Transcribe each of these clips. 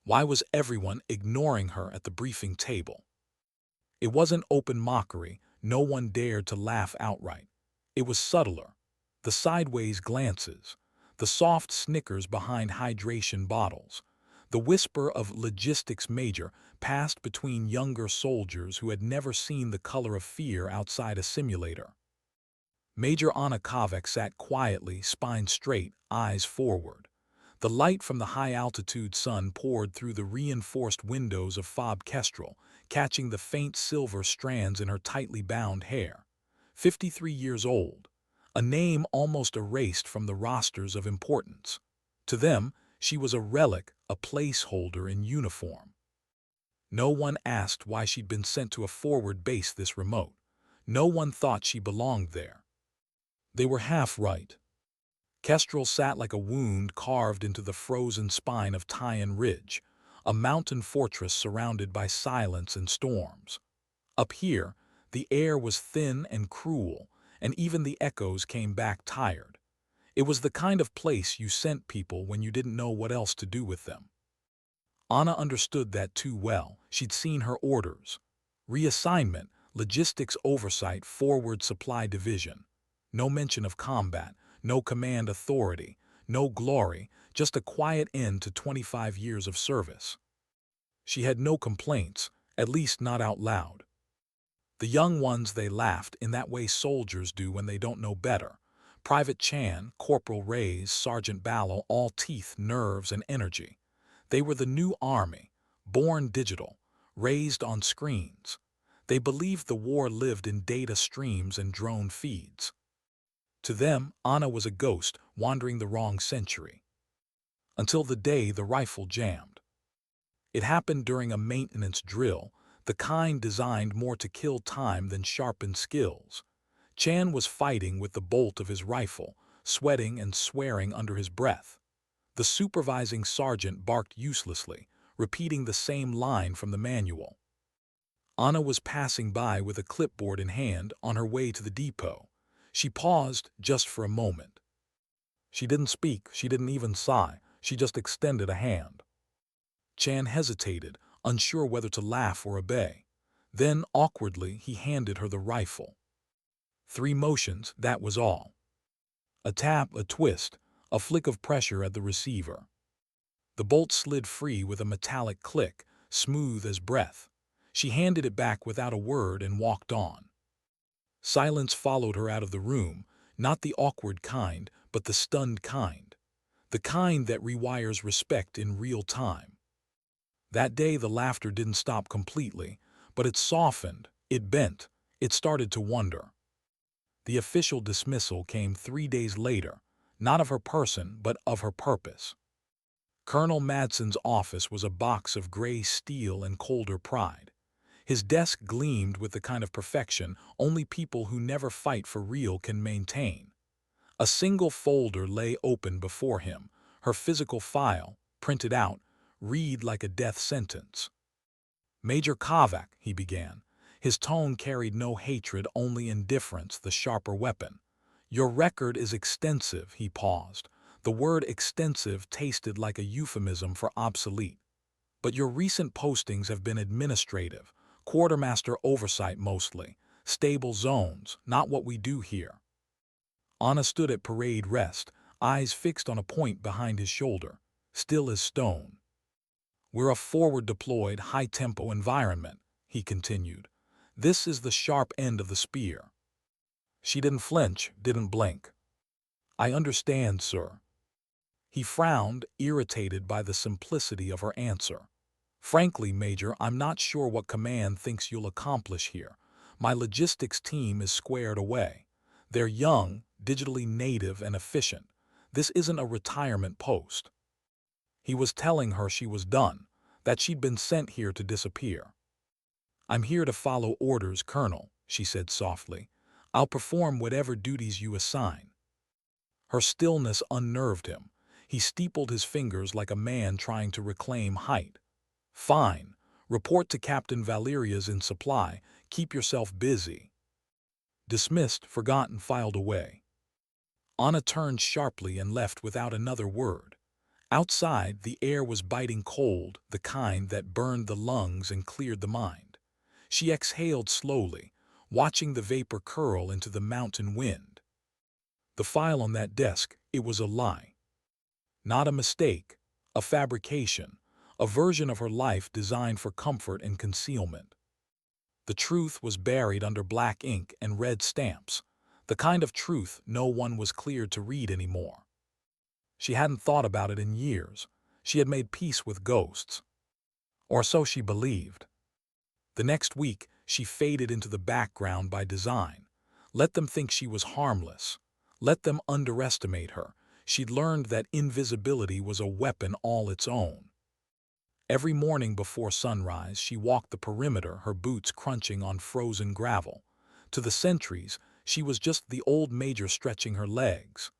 Why was everyone ignoring her at the briefing table? It wasn't open mockery, no one dared to laugh outright. It was subtler. The sideways glances, the soft snickers behind hydration bottles, the whisper of logistics major passed between younger soldiers who had never seen the color of fear outside a simulator. Major Anna Kovac sat quietly, spine straight, eyes forward. The light from the high-altitude sun poured through the reinforced windows of Fob Kestrel, catching the faint silver strands in her tightly bound hair. 53 years old, a name almost erased from the rosters of importance. To them, she was a relic, a placeholder in uniform. No one asked why she'd been sent to a forward base this remote. No one thought she belonged there. They were half right. Kestrel sat like a wound carved into the frozen spine of Tyan Ridge, a mountain fortress surrounded by silence and storms. Up here, the air was thin and cruel, and even the echoes came back tired. It was the kind of place you sent people when you didn't know what else to do with them. Anna understood that too well. She'd seen her orders. Reassignment, logistics oversight, forward supply division. No mention of combat, no command authority, no glory, just a quiet end to 25 years of service. She had no complaints, at least not out loud. The young ones, they laughed in that way soldiers do when they don't know better. Private Chan, Corporal Reyes, Sergeant Ballo, all teeth, nerves, and energy. They were the new army, born digital, raised on screens. They believed the war lived in data streams and drone feeds. To them, Anna was a ghost wandering the wrong century. Until the day the rifle jammed. It happened during a maintenance drill, the kind designed more to kill time than sharpen skills. Chan was fighting with the bolt of his rifle, sweating and swearing under his breath. The supervising sergeant barked uselessly, repeating the same line from the manual. Anna was passing by with a clipboard in hand on her way to the depot. She paused just for a moment. She didn't speak, she didn't even sigh, she just extended a hand. Chan hesitated, unsure whether to laugh or obey. Then, awkwardly, he handed her the rifle. 3 motions, that was all. A tap, a twist, a flick of pressure at the receiver. The bolt slid free with a metallic click, smooth as breath. She handed it back without a word and walked on. Silence followed her out of the room, not the awkward kind, but the stunned kind. The kind that rewires respect in real time. That day the laughter didn't stop completely, but it softened, it bent, it started to wonder. The official dismissal came 3 days later, not of her person, but of her purpose. Colonel Madsen's office was a box of gray steel and colder pride. His desk gleamed with the kind of perfection only people who never fight for real can maintain. A single folder lay open before him, her physical file, printed out, read like a death sentence. Major Kovac, he began. His tone carried no hatred, only indifference, the sharper weapon. Your record is extensive, he paused. The word extensive tasted like a euphemism for obsolete. But your recent postings have been administrative, quartermaster oversight mostly, stable zones, not what we do here. Anna stood at parade rest, eyes fixed on a point behind his shoulder, still as stone. We're a forward-deployed, high-tempo environment, he continued. This is the sharp end of the spear. She didn't flinch, didn't blink. I understand, sir. He frowned, irritated by the simplicity of her answer. Frankly, Major, I'm not sure what command thinks you'll accomplish here. My logistics team is squared away. They're young, digitally native, and efficient. This isn't a retirement post. He was telling her she was done, that she'd been sent here to disappear. I'm here to follow orders, Colonel, she said softly. I'll perform whatever duties you assign. Her stillness unnerved him. He steepled his fingers like a man trying to reclaim height. Fine. Report to Captain Valeria's in supply. Keep yourself busy. Dismissed, forgotten, filed away. Anna turned sharply and left without another word. Outside, the air was biting cold, the kind that burned the lungs and cleared the mind. She exhaled slowly, watching the vapor curl into the mountain wind. The file on that desk, it was a lie. Not a mistake, a fabrication, a version of her life designed for comfort and concealment. The truth was buried under black ink and red stamps, the kind of truth no one was cleared to read anymore. She hadn't thought about it in years. She had made peace with ghosts. Or so she believed. The next week, she faded into the background by design. Let them think she was harmless. Let them underestimate her. She'd learned that invisibility was a weapon all its own. Every morning before sunrise, she walked the perimeter, her boots crunching on frozen gravel. To the sentries, she was just the old major stretching her legs.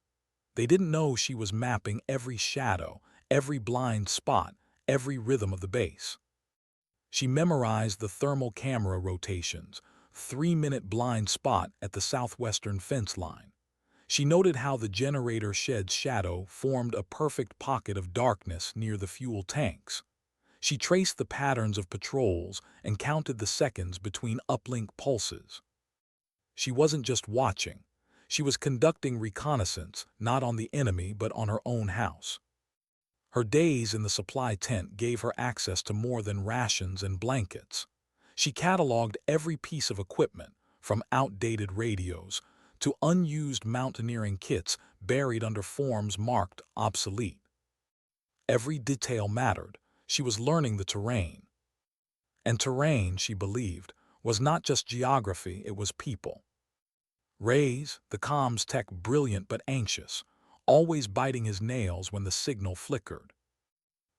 They didn't know she was mapping every shadow, every blind spot, every rhythm of the base. She memorized the thermal camera rotations, 3-minute blind spot at the southwestern fence line. She noted how the generator shed's shadow formed a perfect pocket of darkness near the fuel tanks. She traced the patterns of patrols and counted the seconds between uplink pulses. She wasn't just watching. She was conducting reconnaissance, not on the enemy but on her own house. Her days in the supply tent gave her access to more than rations and blankets. She cataloged every piece of equipment, from outdated radios to unused mountaineering kits buried under forms marked obsolete. Every detail mattered. She was learning the terrain. And terrain, she believed, was not just geography, it was people. Ray's, the comms tech, brilliant but anxious, always biting his nails when the signal flickered.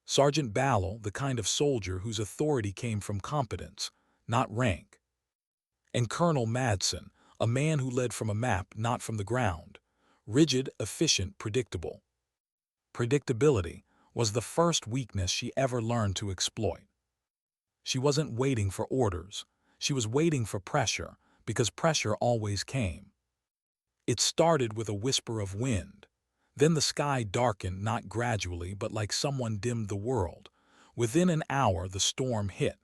Sergeant Ballel, the kind of soldier whose authority came from competence, not rank. And Colonel Madsen, a man who led from a map, not from the ground. Rigid, efficient, predictable. Predictability was the first weakness she ever learned to exploit. She wasn't waiting for orders. She was waiting for pressure, because pressure always came. It started with a whisper of wind. Then the sky darkened, not gradually, but like someone dimmed the world. Within an hour, the storm hit,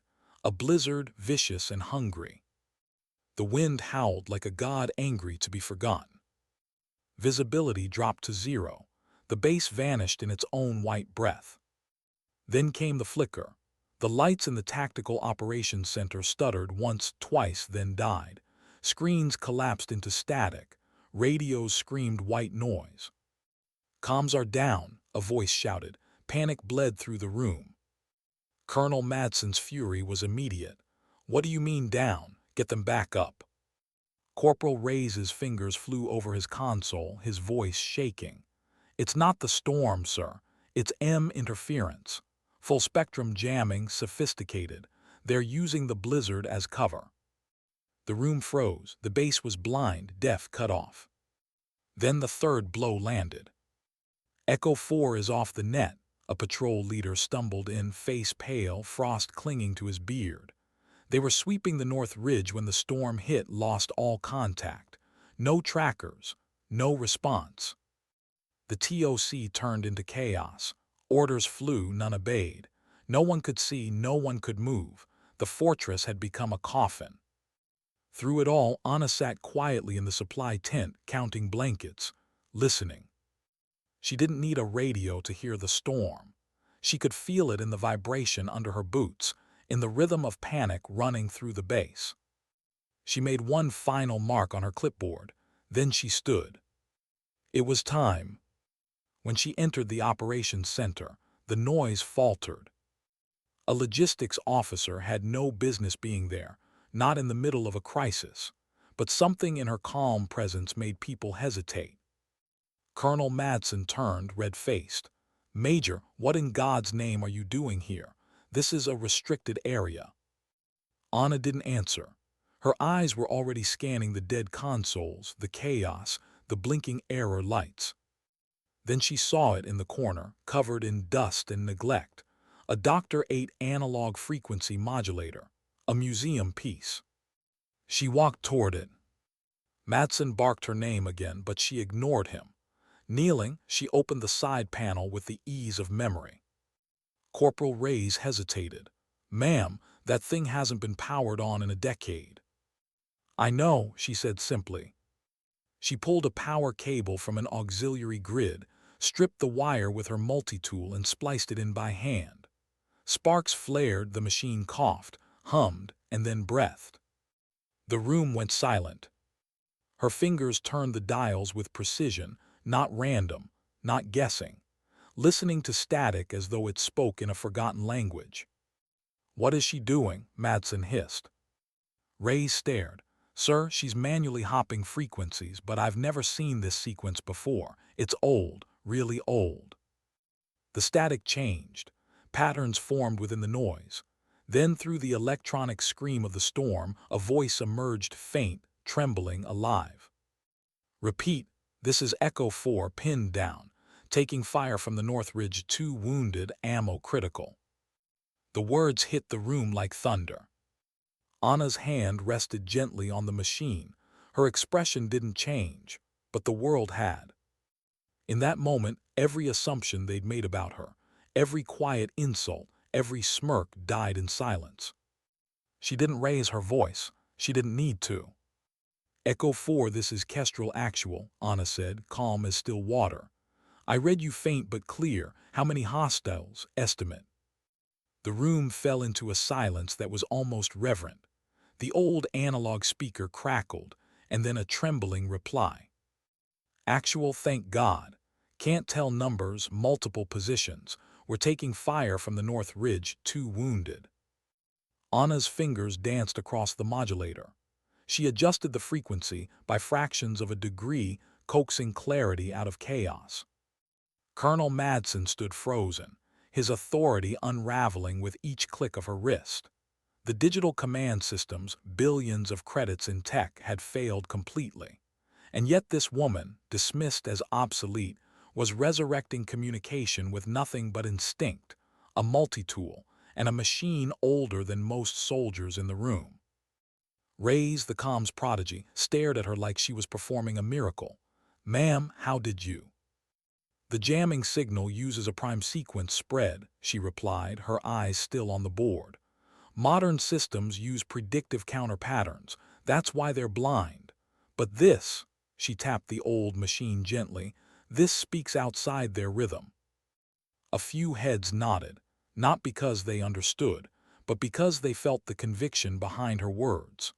a blizzard, vicious and hungry. The wind howled like a god angry to be forgotten. Visibility dropped to zero. The base vanished in its own white breath. Then came the flicker. The lights in the Tactical Operations Center stuttered once, twice, then died. Screens collapsed into static. Radios screamed white noise. "Comms are down," a voice shouted. Panic bled through the room. Colonel Madsen's fury was immediate. "What do you mean down? Get them back up." Corporal Ray's fingers flew over his console, his voice shaking. "It's not the storm, sir. It's M interference. Full-spectrum jamming, sophisticated. They're using the blizzard as cover." The room froze. The base was blind, deaf, cut off. Then the third blow landed. "Echo 4 is off the net," a patrol leader stumbled in, face pale, frost clinging to his beard. They were sweeping the North Ridge when the storm hit, lost all contact. No trackers, no response. The TOC turned into chaos. Orders flew, none obeyed. No one could see, no one could move. The fortress had become a coffin. Through it all, Anna sat quietly in the supply tent, counting blankets, listening. She didn't need a radio to hear the storm. She could feel it in the vibration under her boots, in the rhythm of panic running through the base. She made one final mark on her clipboard. Then she stood. It was time. When she entered the operations center, the noise faltered. A logistics officer had no business being there, not in the middle of a crisis, but something in her calm presence made people hesitate. Colonel Madsen turned, red-faced. "Major, what in God's name are you doing here? This is a restricted area." Anna didn't answer. Her eyes were already scanning the dead consoles, the chaos, the blinking error lights. Then she saw it in the corner, covered in dust and neglect. A Dr. 8 analog frequency modulator, a museum piece. She walked toward it. Madsen barked her name again, but she ignored him. Kneeling, she opened the side panel with the ease of memory. Corporal Reyes hesitated. "Ma'am, that thing hasn't been powered on in a decade." "I know," she said simply. She pulled a power cable from an auxiliary grid, stripped the wire with her multi-tool and spliced it in by hand. Sparks flared, the machine coughed, hummed, and then breathed. The room went silent. Her fingers turned the dials with precision, not random, not guessing, listening to static as though it spoke in a forgotten language. "What is she doing?" Madsen hissed. Ray stared. "Sir, she's manually hopping frequencies, but I've never seen this sequence before. It's old, really old." The static changed. Patterns formed within the noise. Then through the electronic scream of the storm, a voice emerged, faint, trembling, alive. "Repeat, this is Echo 4 pinned down. Taking fire from the North Ridge, 2 wounded, ammo critical." The words hit the room like thunder. Anna's hand rested gently on the machine. Her expression didn't change, but the world had. In that moment, every assumption they'd made about her, every quiet insult, every smirk died in silence. She didn't raise her voice. She didn't need to. "Echo 4, this is Kestrel Actual," Anna said, calm as still water. "I read you faint but clear. How many hostiles? Estimate." The room fell into a silence that was almost reverent. The old analog speaker crackled, and then a trembling reply. "Actual, thank God. Can't tell numbers, multiple positions. We're taking fire from the North Ridge, 2 wounded." Anna's fingers danced across the modulator. She adjusted the frequency by fractions of a degree, coaxing clarity out of chaos. Colonel Madsen stood frozen, his authority unraveling with each click of her wrist. The digital command systems, billions of credits in tech, had failed completely. And yet this woman, dismissed as obsolete, was resurrecting communication with nothing but instinct, a multi-tool, and a machine older than most soldiers in the room. Reyes, the comms prodigy, stared at her like she was performing a miracle. "Ma'am, how did you?" "The jamming signal uses a prime sequence spread," she replied, her eyes still on the board. "Modern systems use predictive counter patterns. That's why they're blind. But this," she tapped the old machine gently, "this speaks outside their rhythm." A few heads nodded, not because they understood, but because they felt the conviction behind her words.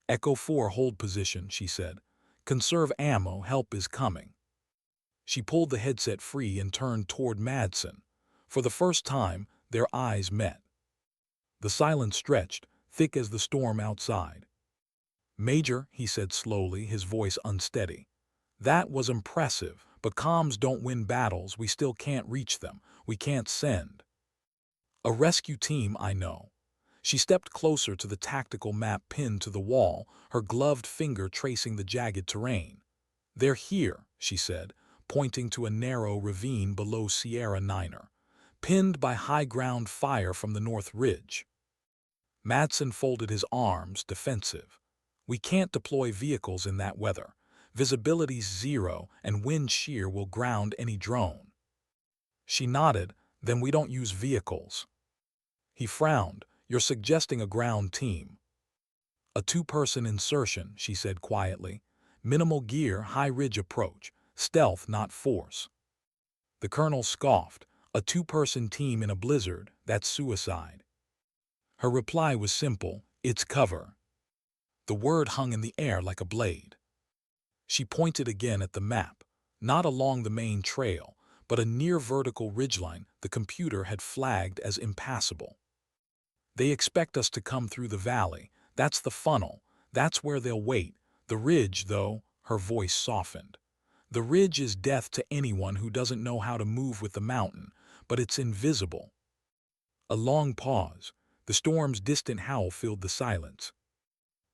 "Echo 4, hold position," she said. "Conserve ammo, help is coming." She pulled the headset free and turned toward Madsen. For the first time, their eyes met. The silence stretched, thick as the storm outside. "Major," he said slowly, his voice unsteady. "That was impressive, but comms don't win battles. We still can't reach them. We can't send a rescue team, I know." She stepped closer to the tactical map pinned to the wall, her gloved finger tracing the jagged terrain. "They're here," she said, pointing to a narrow ravine below Sierra Niner, pinned by high-ground fire from the North Ridge. Madsen folded his arms, defensive. "We can't deploy vehicles in that weather. Visibility's 0, and wind shear will ground any drone." She nodded. "Then we don't use vehicles." He frowned. "You're suggesting a ground team." "A 2-person insertion," she said quietly. "Minimal gear, high-ridge approach. Stealth, not force." The colonel scoffed. "A 2-person team in a blizzard, that's suicide." Her reply was simple. "It's cover." The word hung in the air like a blade. She pointed again at the map, not along the main trail, but a near-vertical ridgeline the computer had flagged as impassable. "They expect us to come through the valley. That's the funnel. That's where they'll wait. The ridge, though," her voice softened. "The ridge is death to anyone who doesn't know how to move with the mountain, but it's invisible." A long pause. The storm's distant howl filled the silence.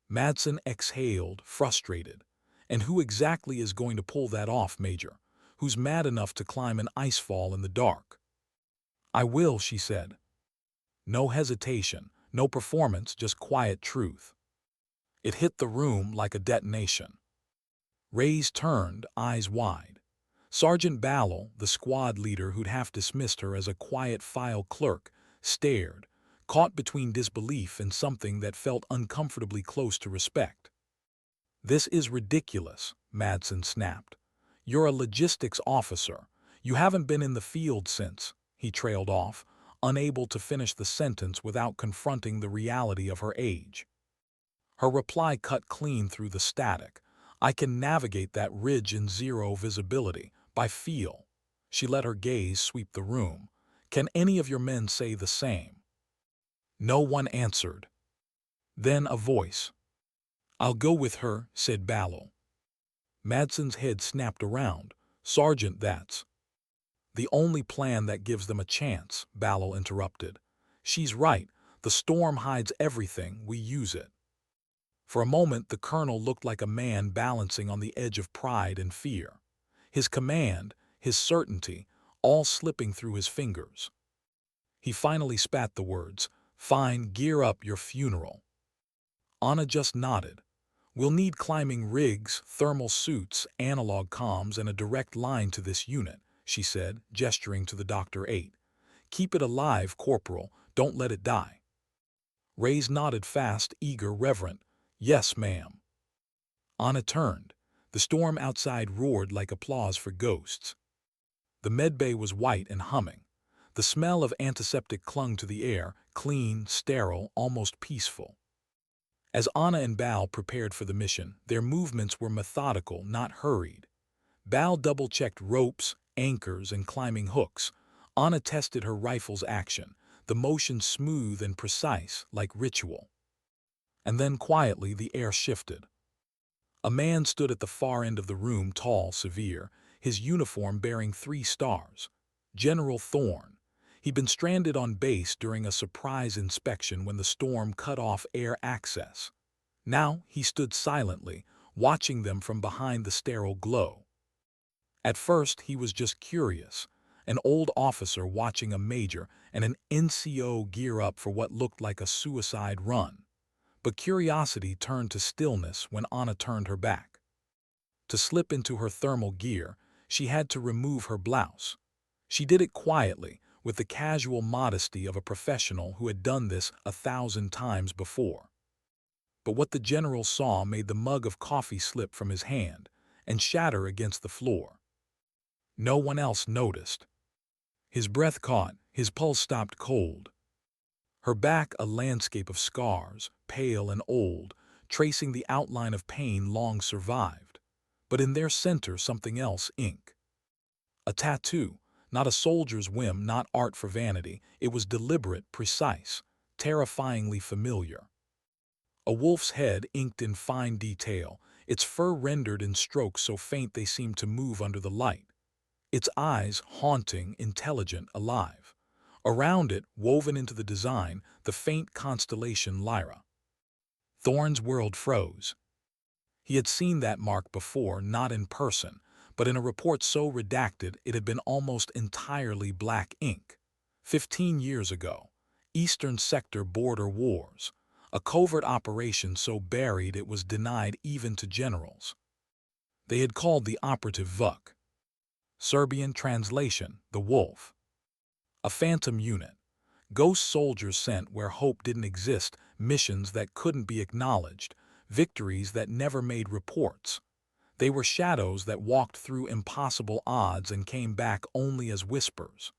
Madsen exhaled, frustrated. "And who exactly is going to pull that off, Major? Who's mad enough to climb an icefall in the dark?" "I will," she said. No hesitation, no performance, just quiet truth. It hit the room like a detonation. Reyes turned, eyes wide. Sergeant Ballel, the squad leader who'd half dismissed her as a quiet file clerk, stared, caught between disbelief and something that felt uncomfortably close to respect. "This is ridiculous," Madsen snapped. "You're a logistics officer. You haven't been in the field since," he trailed off, unable to finish the sentence without confronting the reality of her age. Her reply cut clean through the static. "I can navigate that ridge in zero visibility, by feel." She let her gaze sweep the room. "Can any of your men say the same?" No one answered. Then a voice. "I'll go with her," said Ballel. Madsen's head snapped around. "Sergeant, that's—" "The only plan that gives them a chance," Ballel interrupted. "She's right. The storm hides everything. We use it." For a moment the colonel looked like a man balancing on the edge of pride and fear. His command, his certainty, all slipping through his fingers. He finally spat the words, "Fine, gear up your funeral." Anna just nodded. "We'll need climbing rigs, thermal suits, analog comms, and a direct line to this unit," she said, gesturing to the Dr. 8. "Keep it alive, Corporal. Don't let it die." Reyes nodded fast, eager, reverent. "Yes, ma'am." Anna turned. The storm outside roared like applause for ghosts. The medbay was white and humming. The smell of antiseptic clung to the air, clean, sterile, almost peaceful. As Anna and Bal prepared for the mission, their movements were methodical, not hurried. Bal double-checked ropes, anchors, and climbing hooks. Anna tested her rifle's action, the motion smooth and precise, like ritual. And then quietly the air shifted. A man stood at the far end of the room, tall, severe, his uniform bearing 3 stars. General Thorne. He'd been stranded on base during a surprise inspection when the storm cut off air access. Now he stood silently, watching them from behind the sterile glow. At first he was just curious, an old officer watching a major and an NCO gear up for what looked like a suicide run. But curiosity turned to stillness when Anna turned her back. To slip into her thermal gear, she had to remove her blouse. She did it quietly, with the casual modesty of a professional who had done this 1,000 times before. But what the general saw made the mug of coffee slip from his hand and shatter against the floor. No one else noticed. His breath caught, his pulse stopped cold. Her back a landscape of scars, pale and old, tracing the outline of pain long survived. But in their center something else, ink. A tattoo, not a soldier's whim, not art for vanity. It was deliberate, precise, terrifyingly familiar. A wolf's head inked in fine detail, its fur rendered in strokes so faint they seemed to move under the light. Its eyes haunting, intelligent, alive. Around it, woven into the design, the faint constellation Lyra. Thorne's world froze. He had seen that mark before, not in person, but in a report so redacted it had been almost entirely black ink. 15 years ago. Eastern Sector border wars. A covert operation so buried it was denied even to generals. They had called the operative Vuk. Serbian translation, the Wolf. A phantom unit. Ghost soldiers sent where hope didn't exist, missions that couldn't be acknowledged, victories that never made reports. They were shadows that walked through impossible odds and came back only as whispers.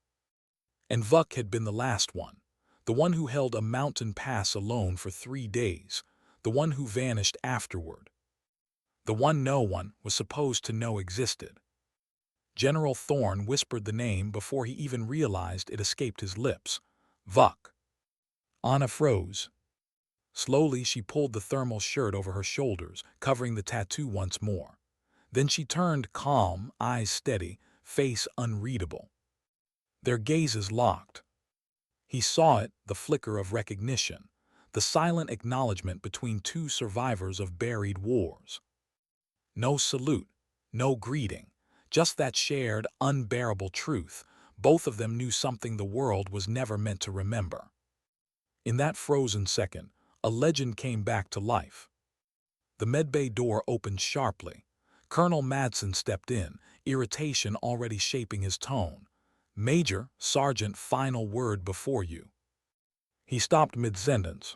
And Vuk had been the last one, the one who held a mountain pass alone for 3 days, the one who vanished afterward, the one no one was supposed to know existed. General Thorne whispered the name before he even realized it escaped his lips. Vuk. Anna froze. Slowly she pulled the thermal shirt over her shoulders, covering the tattoo once more. Then she turned, calm, eyes steady, face unreadable. Their gazes locked. He saw it, the flicker of recognition, the silent acknowledgement between 2 survivors of buried wars. No salute, no greeting, just that shared, unbearable truth. Both of them knew something the world was never meant to remember. In that frozen second, a legend came back to life. The medbay door opened sharply. Colonel Madsen stepped in, irritation already shaping his tone. "Major, Sergeant, final word before you." He stopped mid-sentence.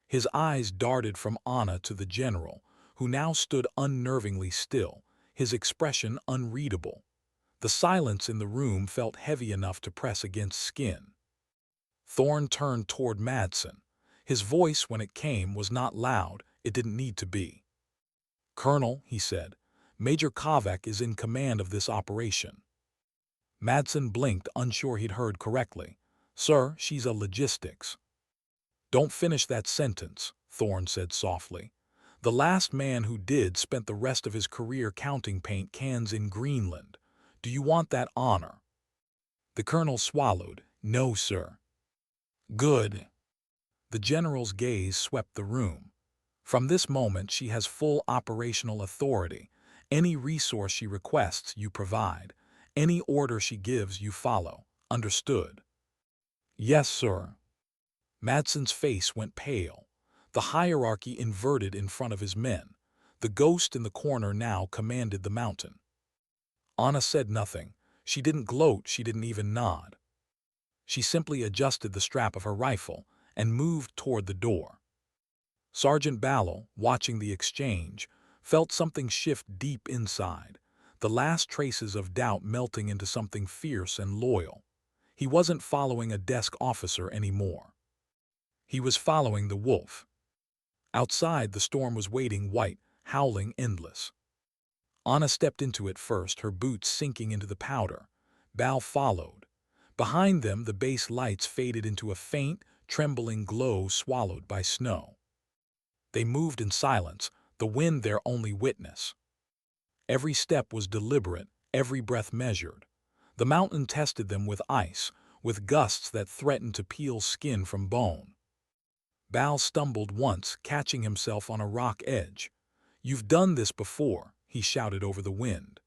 His eyes darted from Anna to the general, who now stood unnervingly still, his expression unreadable. The silence in the room felt heavy enough to press against skin. Thorne turned toward Madsen. His voice, when it came, was not loud. It didn't need to be. "Colonel," he said, "Major Kovac is in command of this operation." Madsen blinked, unsure he'd heard correctly. "Sir, she's a logistics." "Don't finish that sentence," Thorne said softly. "The last man who did spent the rest of his career counting paint cans in Greenland. Do you want that honor?" The colonel swallowed. "No, sir." "Good." The general's gaze swept the room. "From this moment she has full operational authority. Any resource she requests, you provide. Any order she gives, you follow. Understood?" "Yes, sir." Madsen's face went pale. The hierarchy inverted in front of his men. The ghost in the corner now commanded the mountain. Anna said nothing. She didn't gloat, she didn't even nod. She simply adjusted the strap of her rifle and moved toward the door. Sergeant Ballot, watching the exchange, felt something shift deep inside, the last traces of doubt melting into something fierce and loyal. He wasn't following a desk officer anymore. He was following the wolf. Outside, the storm was waiting white, howling endless. Anna stepped into it first, her boots sinking into the powder. Bal followed. Behind them, the base lights faded into a faint, trembling glow swallowed by snow. They moved in silence, the wind their only witness. Every step was deliberate, every breath measured. The mountain tested them with ice, with gusts that threatened to peel skin from bone. Bal stumbled once, catching himself on a rock edge. "You've done this before," he shouted over the wind.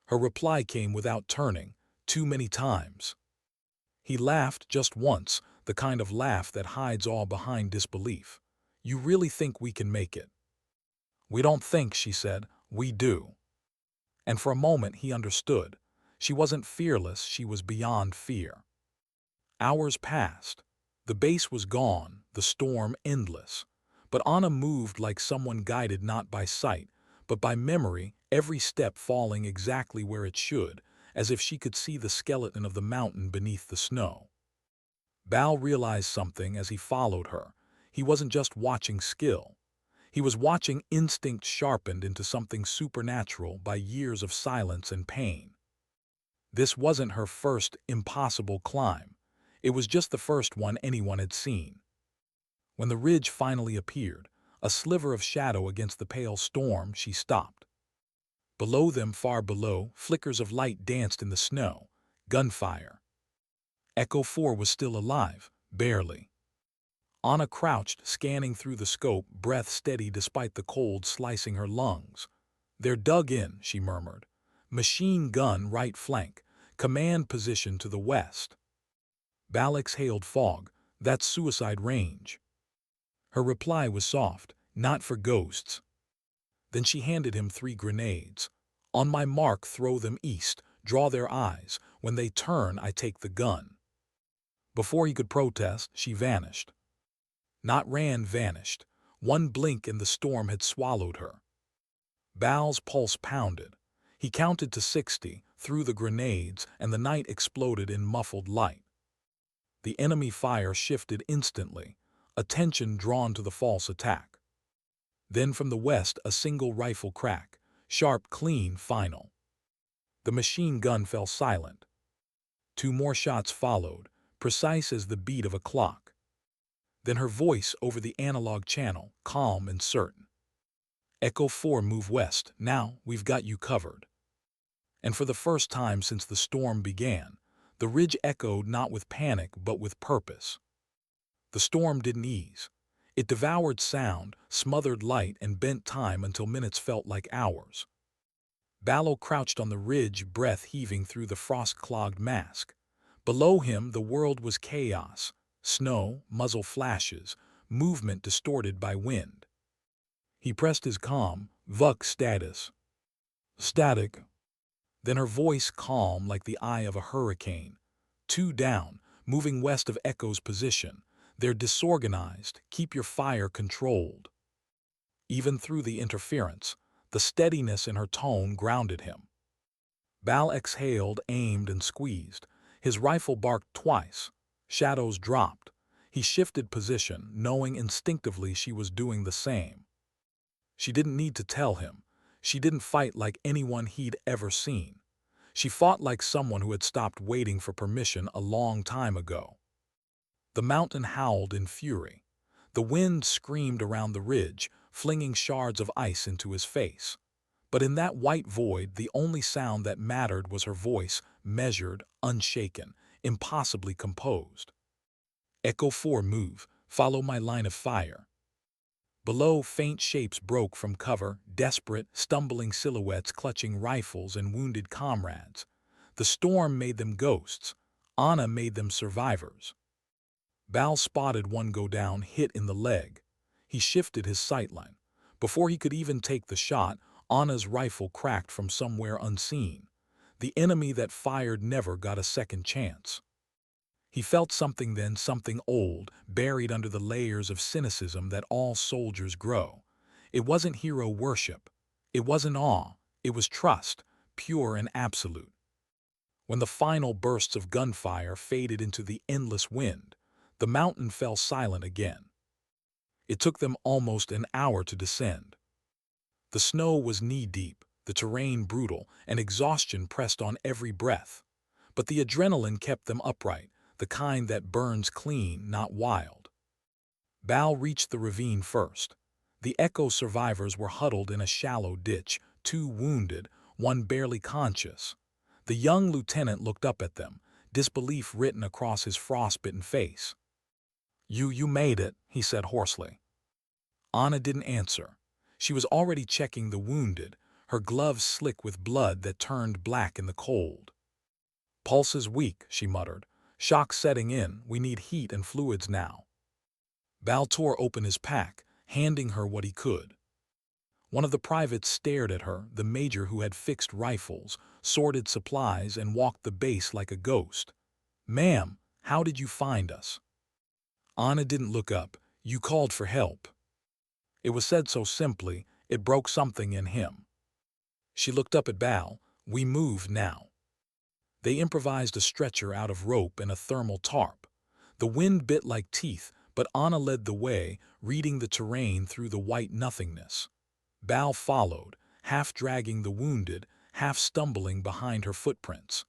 Her reply came without turning, "Too many times." He laughed just once, the kind of laugh that hides all behind disbelief. "You really think we can make it?" "We don't think," she said, "we do." And for a moment he understood. She wasn't fearless, she was beyond fear. Hours passed. The base was gone, the storm endless. But Anna moved like someone guided not by sight, but by memory, every step falling exactly where it should, as if she could see the skeleton of the mountain beneath the snow. Bal realized something as he followed her. He wasn't just watching skill. He was watching instinct sharpened into something supernatural by years of silence and pain. This wasn't her first impossible climb. It was just the first one anyone had seen. When the ridge finally appeared, a sliver of shadow against the pale storm, she stopped. Below them, far below, flickers of light danced in the snow. Gunfire. Echo 4 was still alive, barely. Anna crouched, scanning through the scope, breath steady despite the cold slicing her lungs. "They're dug in," she murmured. "Machine gun right flank. Command position to the west." Bal exhaled fog. "That's suicide range." Her reply was soft. "Not for ghosts." Then she handed him 3 grenades. "On my mark, throw them east. Draw their eyes. When they turn, I take the gun." Before he could protest, she vanished. Not ran, vanished. One blink and the storm had swallowed her. Bal's pulse pounded. He counted to 60, threw the grenades, and the night exploded in muffled light. The enemy fire shifted instantly, attention drawn to the false attack. Then from the west, a single rifle crack, sharp, clean, final. The machine gun fell silent. 2 more shots followed, precise as the beat of a clock. Then her voice over the analog channel, calm and certain. "Echo 4, move west. Now, we've got you covered." And for the first time since the storm began, the ridge echoed not with panic but with purpose. The storm didn't ease. It devoured sound, smothered light, and bent time until minutes felt like hours. Ballot crouched on the ridge, breath heaving through the frost-clogged mask. Below him, the world was chaos. Snow, muzzle flashes, movement distorted by wind. He pressed his calm, "Vuk status." Static. Then her voice calm like the eye of a hurricane. Two down, moving west of Echo's position. They're disorganized. Keep your fire controlled. Even through the interference, the steadiness in her tone grounded him. Bal exhaled, aimed, and squeezed. His rifle barked twice. Shadows dropped. He shifted position, knowing instinctively she was doing the same. She didn't need to tell him. She didn't fight like anyone he'd ever seen. She fought like someone who had stopped waiting for permission a long time ago. The mountain howled in fury. The wind screamed around the ridge, flinging shards of ice into his face. But in that white void, the only sound that mattered was her voice, measured, unshaken, impossibly composed. Echo 4, move. Follow my line of fire. Below, faint shapes broke from cover, desperate, stumbling silhouettes clutching rifles and wounded comrades. The storm made them ghosts. Anna made them survivors. Bal spotted one go down, hit in the leg. He shifted his sightline. Before he could even take the shot, Anna's rifle cracked from somewhere unseen. The enemy that fired never got a second chance. He felt something then, something old, buried under the layers of cynicism that all soldiers grow. It wasn't hero worship. It wasn't awe. It was trust, pure and absolute. When the final bursts of gunfire faded into the endless wind, the mountain fell silent again. It took them almost an hour to descend. The snow was knee-deep, the terrain brutal, and exhaustion pressed on every breath. But the adrenaline kept them upright, the kind that burns clean, not wild. Bal reached the ravine first. The Echo survivors were huddled in a shallow ditch, two wounded, one barely conscious. The young lieutenant looked up at them, disbelief written across his frostbitten face. You made it," he said hoarsely. Anna didn't answer. She was already checking the wounded, her gloves slick with blood that turned black in the cold. "Pulse is weak," she muttered. "Shock setting in. We need heat and fluids now." Bal tore open his pack, handing her what he could. One of the privates stared at her, the major who had fixed rifles, sorted supplies, and walked the base like a ghost. "Ma'am, how did you find us?" Anna didn't look up. "You called for help." It was said so simply, it broke something in him. She looked up at Bal. "We move now." They improvised a stretcher out of rope and a thermal tarp. The wind bit like teeth, but Anna led the way, reading the terrain through the white nothingness. Bal followed, half dragging the wounded, half stumbling behind her footprints.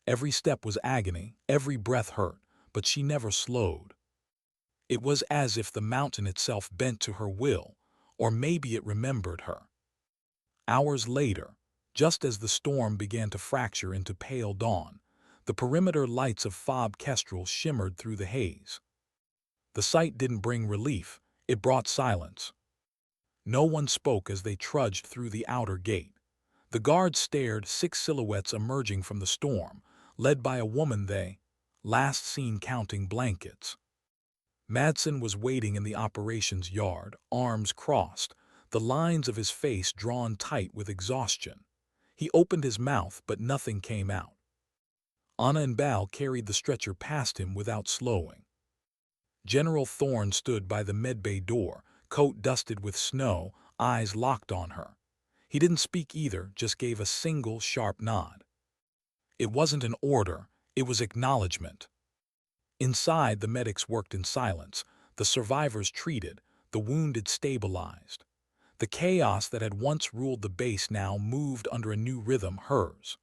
Every step was agony, every breath hurt, but she never slowed. It was as if the mountain itself bent to her will, or maybe it remembered her. Hours later, just as the storm began to fracture into pale dawn, the perimeter lights of Fob Kestrel shimmered through the haze. The sight didn't bring relief, it brought silence. No one spoke as they trudged through the outer gate. The guards stared, 6 silhouettes emerging from the storm, led by a woman they, last seen counting blankets. Madsen was waiting in the operations yard, arms crossed, the lines of his face drawn tight with exhaustion. He opened his mouth, but nothing came out. Anna and Bal carried the stretcher past him without slowing. General Thorne stood by the medbay door, coat dusted with snow, eyes locked on her. He didn't speak either, just gave a single sharp nod. It wasn't an order, it was acknowledgement. Inside, the medics worked in silence, the survivors treated, the wounded stabilized. The chaos that had once ruled the base now moved under a new rhythm, hers.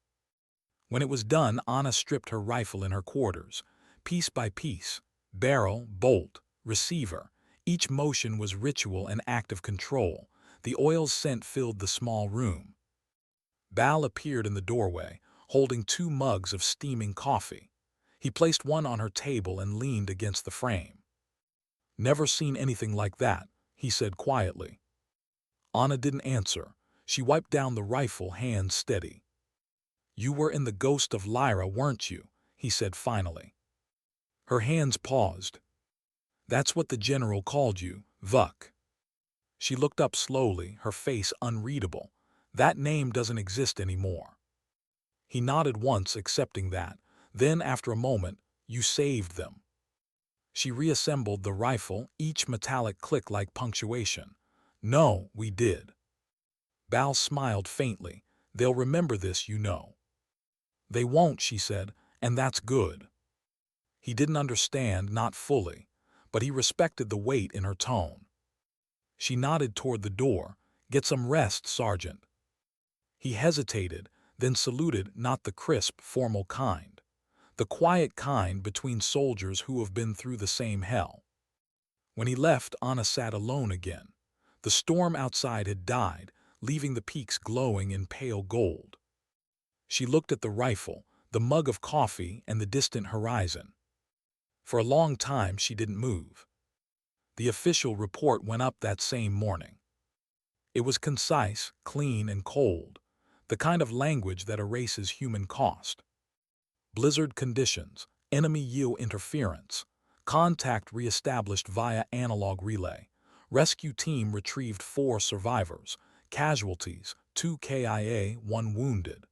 When it was done, Anna stripped her rifle in her quarters. Piece by piece, barrel, bolt, receiver, each motion was ritual and act of control. The oil's scent filled the small room. Bal appeared in the doorway, holding 2 mugs of steaming coffee. He placed one on her table and leaned against the frame. "Never seen anything like that," he said quietly. Anna didn't answer. She wiped down the rifle, hands steady. "You were in the Ghost of Lyra, weren't you?" he said finally. Her hands paused. "That's what the general called you, Vuk." She looked up slowly, her face unreadable. That name doesn't exist anymore. He nodded once, accepting that. Then, after a moment, you saved them. She reassembled the rifle, each metallic click like punctuation. No, we did. Bal smiled faintly. They'll remember this, you know. They won't, she said, and that's good. He didn't understand, not fully, but he respected the weight in her tone. She nodded toward the door. Get some rest, Sergeant. He hesitated, then saluted, not the crisp, formal kind. The quiet kind between soldiers who have been through the same hell. When he left, Anna sat alone again. The storm outside had died, leaving the peaks glowing in pale gold. She looked at the rifle, the mug of coffee, and the distant horizon. For a long time she didn't move. The official report went up that same morning. It was concise, clean, and cold, the kind of language that erases human cost. Blizzard conditions, enemy yield interference, contact reestablished via analog relay, rescue team retrieved 4 survivors, casualties, 2 KIA, 1 wounded.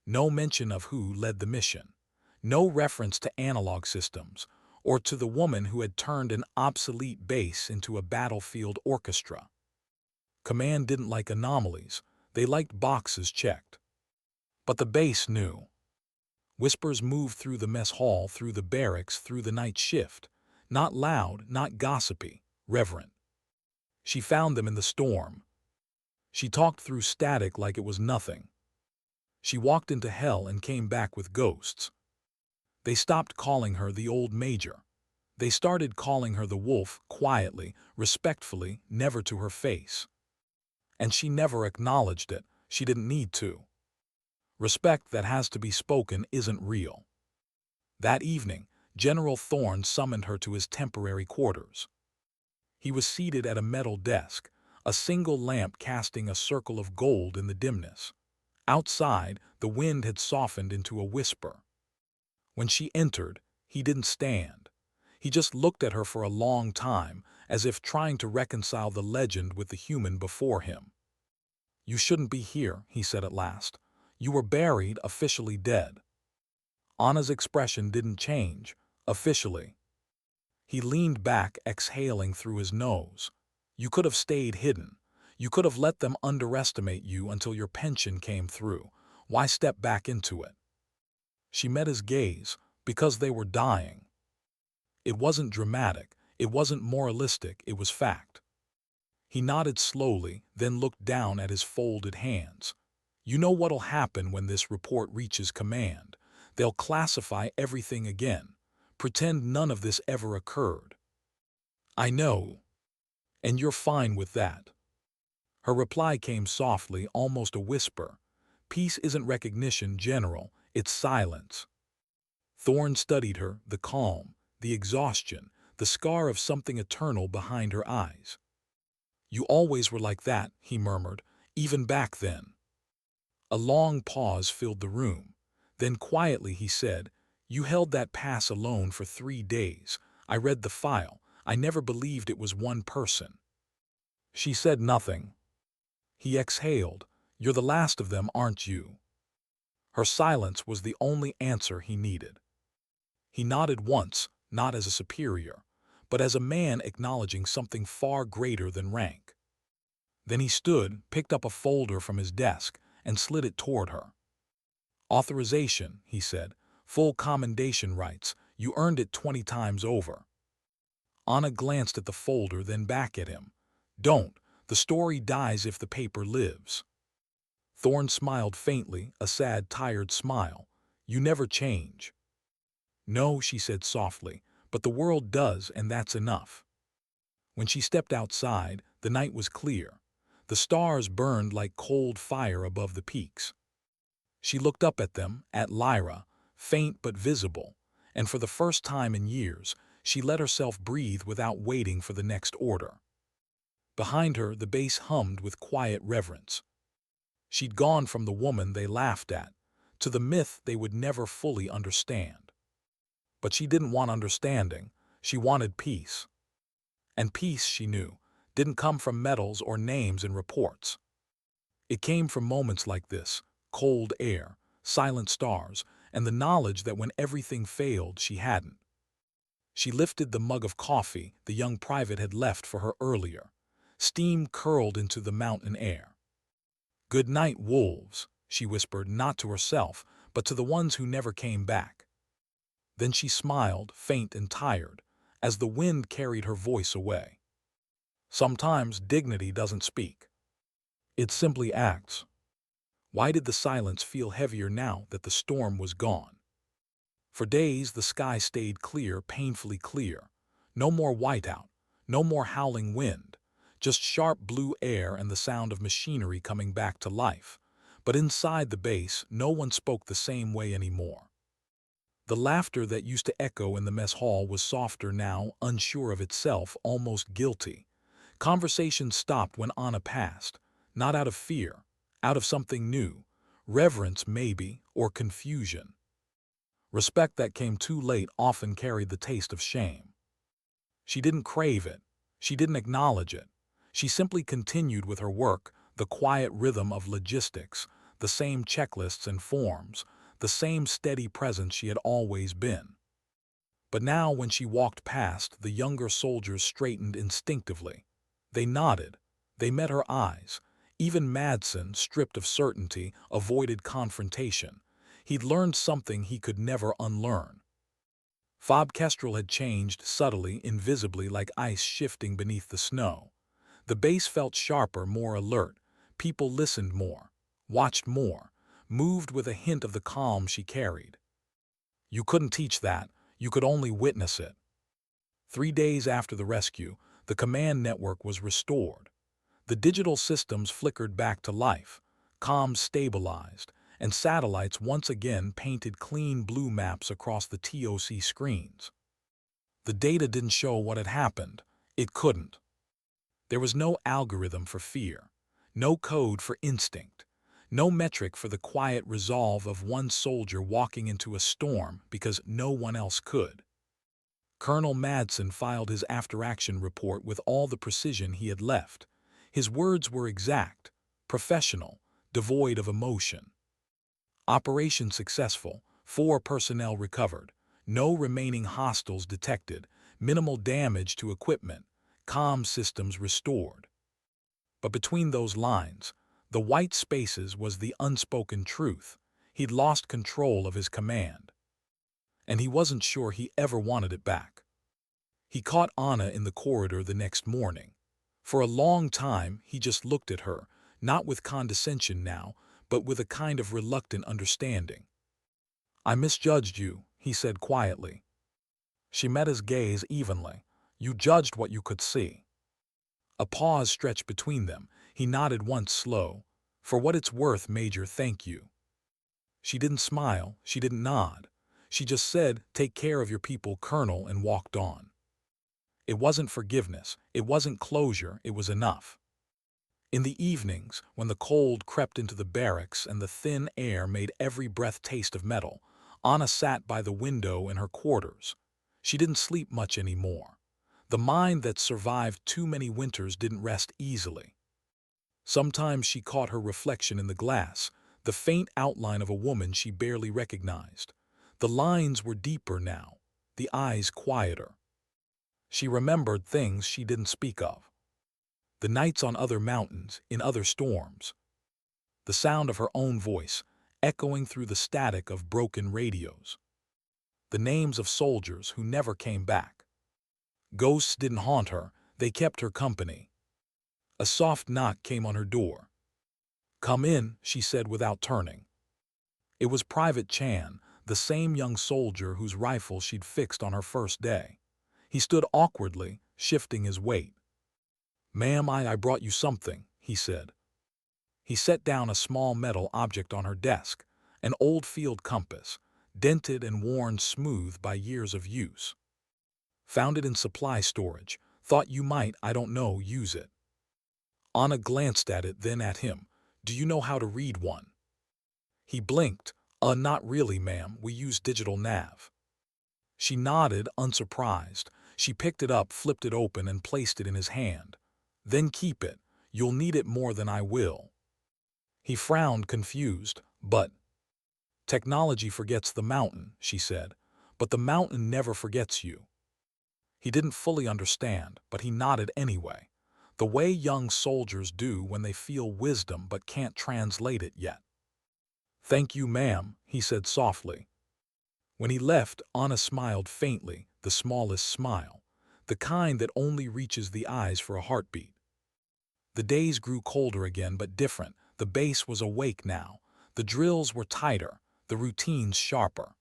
No mention of who led the mission. No reference to analog systems, or to the woman who had turned an obsolete base into a battlefield orchestra. Command didn't like anomalies, they liked boxes checked. But the base knew. Whispers moved through the mess hall, through the barracks, through the night shift. Not loud, not gossipy, reverent. She found them in the storm. She talked through static like it was nothing. She walked into hell and came back with ghosts. They stopped calling her the old major. They started calling her the wolf, quietly, respectfully, never to her face. And she never acknowledged it. She didn't need to. Respect that has to be spoken isn't real. That evening, General Thorne summoned her to his temporary quarters. He was seated at a metal desk, a single lamp casting a circle of gold in the dimness. Outside, the wind had softened into a whisper. When she entered, he didn't stand. He just looked at her for a long time, as if trying to reconcile the legend with the human before him. "You shouldn't be here," he said at last. "You were buried, officially dead." Anna's expression didn't change, officially. He leaned back, exhaling through his nose. "You could have stayed hidden. You could have let them underestimate you until your pension came through. Why step back into it?" She met his gaze, because they were dying. It wasn't dramatic, it wasn't moralistic, it was fact. He nodded slowly, then looked down at his folded hands. "You know what'll happen when this report reaches command. They'll classify everything again, pretend none of this ever occurred." "I know. And you're fine with that." Her reply came softly, almost a whisper. "Peace isn't recognition, General, it's silence." Thorne studied her, the calm, the exhaustion, the scar of something eternal behind her eyes. "You always were like that," he murmured, "even back then." A long pause filled the room. Then quietly he said, "You held that pass alone for 3 days. I read the file. I never believed it was one person." She said nothing. He exhaled. "You're the last of them, aren't you?" Her silence was the only answer he needed. He nodded once, not as a superior, but as a man acknowledging something far greater than rank. Then he stood, picked up a folder from his desk, and slid it toward her. "Authorization," he said. "Full commendation rights. You earned it 20 times over." Anna glanced at the folder, then back at him. "Don't. The story dies if the paper lives." Thorne smiled faintly, a sad, tired smile. "You never change." "No," she said softly, "but the world does, and that's enough." When she stepped outside, the night was clear. The stars burned like cold fire above the peaks. She looked up at them, at Lyra, faint but visible, and for the first time in years, she let herself breathe without waiting for the next order. Behind her, the base hummed with quiet reverence. She'd gone from the woman they laughed at, to the myth they would never fully understand. But she didn't want understanding, she wanted peace. And peace, she knew, didn't come from medals or names in reports. It came from moments like this: cold air, silent stars, and the knowledge that when everything failed, she hadn't. She lifted the mug of coffee the young private had left for her earlier. Steam curled into the mountain air. "Good night, wolves," she whispered, not to herself, but to the ones who never came back. Then she smiled, faint and tired, as the wind carried her voice away. Sometimes dignity doesn't speak. It simply acts. Why did the silence feel heavier now that the storm was gone? For days the sky stayed clear, painfully clear. No more whiteout, no more howling wind, just sharp blue air and the sound of machinery coming back to life. But inside the base, no one spoke the same way anymore. The laughter that used to echo in the mess hall was softer now, unsure of itself, almost guilty. Conversation stopped when Anna passed, not out of fear, out of something new, reverence maybe, or confusion. Respect that came too late often carried the taste of shame. She didn't crave it. She didn't acknowledge it. She simply continued with her work, the quiet rhythm of logistics, the same checklists and forms, the same steady presence she had always been. But now when she walked past, the younger soldiers straightened instinctively. They nodded. They met her eyes. Even Madsen, stripped of certainty, avoided confrontation. He'd learned something he could never unlearn. Fob Kestrel had changed subtly, invisibly, like ice shifting beneath the snow. The base felt sharper, more alert. People listened more, watched more, moved with a hint of the calm she carried. You couldn't teach that. You could only witness it. 3 days after the rescue, the command network was restored. The digital systems flickered back to life, comms stabilized, and satellites once again painted clean blue maps across the TOC screens. The data didn't show what had happened. It couldn't. There was no algorithm for fear, no code for instinct, no metric for the quiet resolve of one soldier walking into a storm because no one else could. Colonel Madsen filed his after-action report with all the precision he had left. His words were exact, professional, devoid of emotion. Operation successful, 4 personnel recovered, no remaining hostiles detected, minimal damage to equipment, comm systems restored. But between those lines, the white spaces, was the unspoken truth. He'd lost control of his command. And he wasn't sure he ever wanted it back. He caught Anna in the corridor the next morning. For a long time, he just looked at her, not with condescension now, but with a kind of reluctant understanding. "I misjudged you," he said quietly. She met his gaze evenly. "You judged what you could see." A pause stretched between them. He nodded once, slow. "For what it's worth, Major, thank you." She didn't smile. She didn't nod. She just said, "Take care of your people, Colonel," and walked on. It wasn't forgiveness. It wasn't closure. It was enough. In the evenings, when the cold crept into the barracks and the thin air made every breath taste of metal, Anna sat by the window in her quarters. She didn't sleep much anymore. The mind that survived too many winters didn't rest easily. Sometimes she caught her reflection in the glass, the faint outline of a woman she barely recognized. The lines were deeper now, the eyes quieter. She remembered things she didn't speak of. The nights on other mountains, in other storms. The sound of her own voice, echoing through the static of broken radios. The names of soldiers who never came back. Ghosts didn't haunt her, they kept her company. A soft knock came on her door. "Come in," she said without turning. It was Private Chan, the same young soldier whose rifle she'd fixed on her first day. He stood awkwardly, shifting his weight. "Ma'am, I brought you something," he said. He set down a small metal object on her desk, an old field compass, dented and worn smooth by years of use. "Found it in supply storage. Thought you might, I don't know, use it." Anna glanced at it, then at him. "Do you know how to read one?" He blinked. Not really, ma'am. We use digital nav." She nodded, unsurprised. She picked it up, flipped it open, and placed it in his hand. "Then keep it. You'll need it more than I will." He frowned, confused. But technology forgets the mountain, she said, but the mountain never forgets you. He didn't fully understand, but he nodded anyway, the way young soldiers do when they feel wisdom but can't translate it yet. Thank you, ma'am, he said softly. When he left, Anna smiled faintly, the smallest smile, the kind that only reaches the eyes for a heartbeat. The days grew colder again, but different. The base was awake now. The drills were tighter, the routines sharper.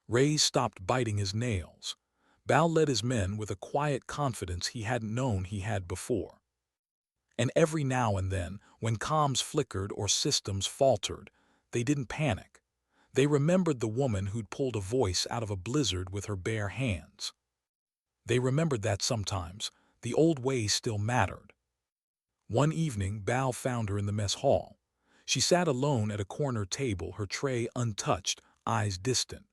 Ray stopped biting his nails. Bal led his men with a quiet confidence he hadn't known he had before. And every now and then, when comms flickered or systems faltered, they didn't panic. They remembered the woman who'd pulled a voice out of a blizzard with her bare hands. They remembered that sometimes the old ways still mattered. One evening, Bal found her in the mess hall. She sat alone at a corner table, her tray untouched, eyes distant.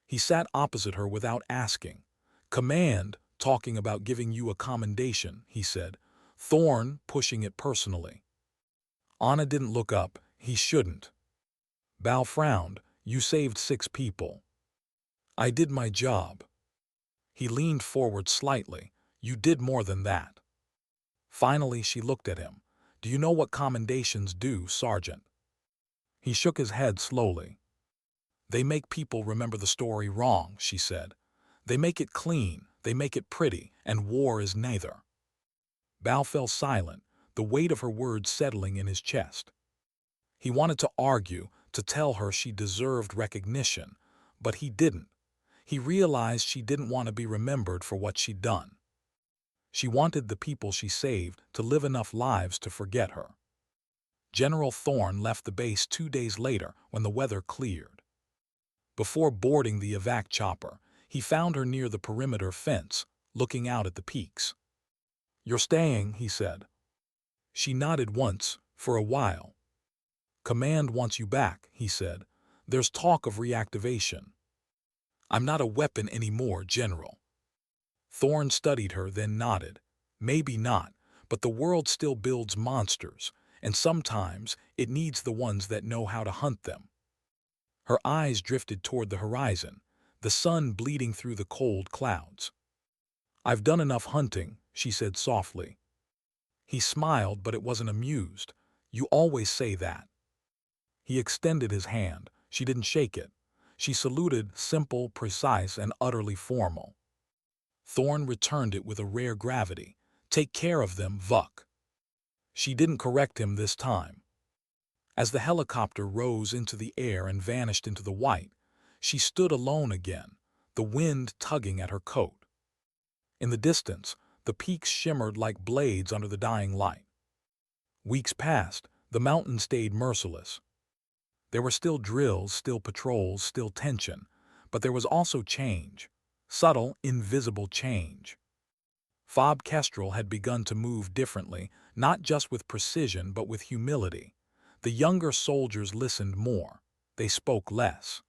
He sat opposite her without asking. Command, talking about giving you a commendation, he said. Thorn, pushing it personally. Anna didn't look up. He shouldn't. Bal frowned. You saved 6 people. I did my job. He leaned forward slightly. You did more than that. Finally, she looked at him. Do you know what commendations do, Sergeant? He shook his head slowly. They make people remember the story wrong, she said. They make it clean, they make it pretty, and war is neither. Bal fell silent, the weight of her words settling in his chest. He wanted to argue, to tell her she deserved recognition, but he didn't. He realized she didn't want to be remembered for what she'd done. She wanted the people she saved to live enough lives to forget her. General Thorn left the base 2 days later when the weather cleared. Before boarding the evac chopper, he found her near the perimeter fence, looking out at the peaks. You're staying, he said. She nodded once, for a while. Command wants you back, he said. There's talk of reactivation. I'm not a weapon anymore, General. Thorn studied her, then nodded. Maybe not, but the world still builds monsters, and sometimes it needs the ones that know how to hunt them. Her eyes drifted toward the horizon, the sun bleeding through the cold clouds. I've done enough hunting, she said softly. He smiled, but it wasn't amused. You always say that. He extended his hand. She didn't shake it. She saluted, simple, precise, and utterly formal. Thorn returned it with a rare gravity. Take care of them, Vuck. She didn't correct him this time. As the helicopter rose into the air and vanished into the white, she stood alone again, the wind tugging at her coat. In the distance, the peaks shimmered like blades under the dying light. Weeks passed, the mountain stayed merciless. There were still drills, still patrols, still tension, but there was also change. Subtle, invisible change. Fob Kestrel had begun to move differently, not just with precision but with humility. The younger soldiers listened more. They spoke less.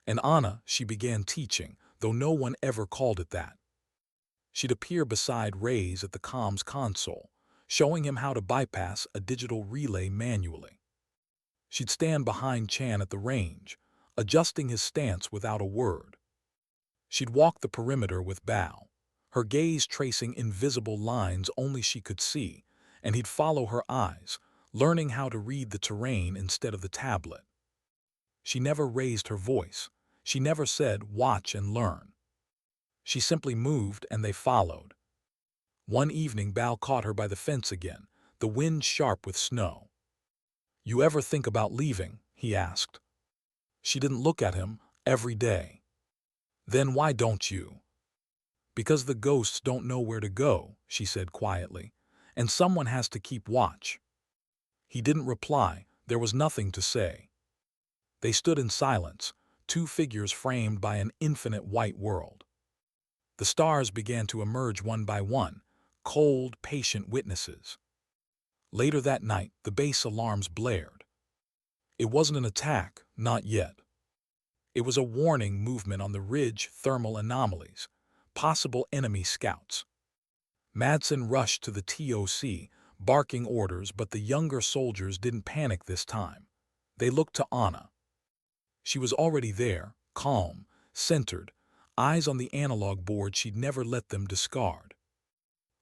And Anna, she began teaching, though no one ever called it that. She'd appear beside Ray's at the comms console, showing him how to bypass a digital relay manually. She'd stand behind Chan at the range, adjusting his stance without a word. She'd walk the perimeter with Bal, her gaze tracing invisible lines only she could see, and he'd follow her eyes, learning how to read the terrain instead of the tablet. She never raised her voice. She never said, watch and learn. She simply moved and they followed. One evening, Bal caught her by the fence again, the wind sharp with snow. You ever think about leaving? He asked. She didn't look at him. Every day. Then why don't you? Because the ghosts don't know where to go, she said quietly, and someone has to keep watch. He didn't reply. There was nothing to say. They stood in silence, 2 figures framed by an infinite white world. The stars began to emerge one by one, cold, patient witnesses. Later that night, the base alarms blared. It wasn't an attack, not yet. It was a warning movement on the ridge, thermal anomalies, possible enemy scouts. Madsen rushed to the TOC, barking orders, but the younger soldiers didn't panic this time. They looked to Anna. She was already there, calm, centered, eyes on the analog board she'd never let them discard.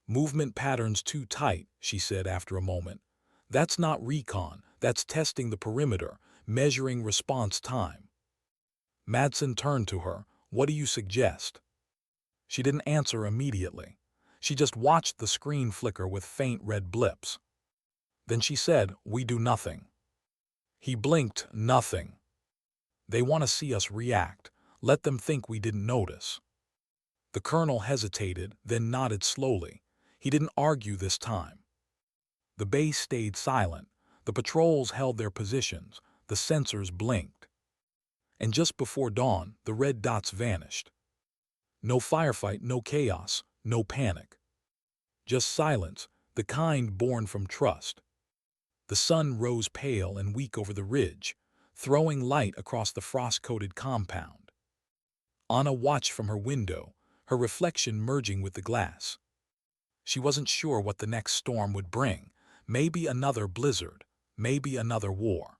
"Movement patterns too tight," she said after a moment. "That's not recon, that's testing the perimeter, measuring response time." Madsen turned to her. "What do you suggest?" She didn't answer immediately. She just watched the screen flicker with faint red blips. Then she said, "We do nothing." He blinked. "Nothing. They want to see us react. Let them think we didn't notice." The colonel hesitated, then nodded slowly. He didn't argue this time. The base stayed silent. The patrols held their positions. The sensors blinked. And just before dawn, the red dots vanished. No firefight, no chaos, no panic. Just silence, the kind born from trust. The sun rose pale and weak over the ridge, throwing light across the frost-coated compound. Anna watched from her window, her reflection merging with the glass. She wasn't sure what the next storm would bring. Maybe another blizzard, maybe another war.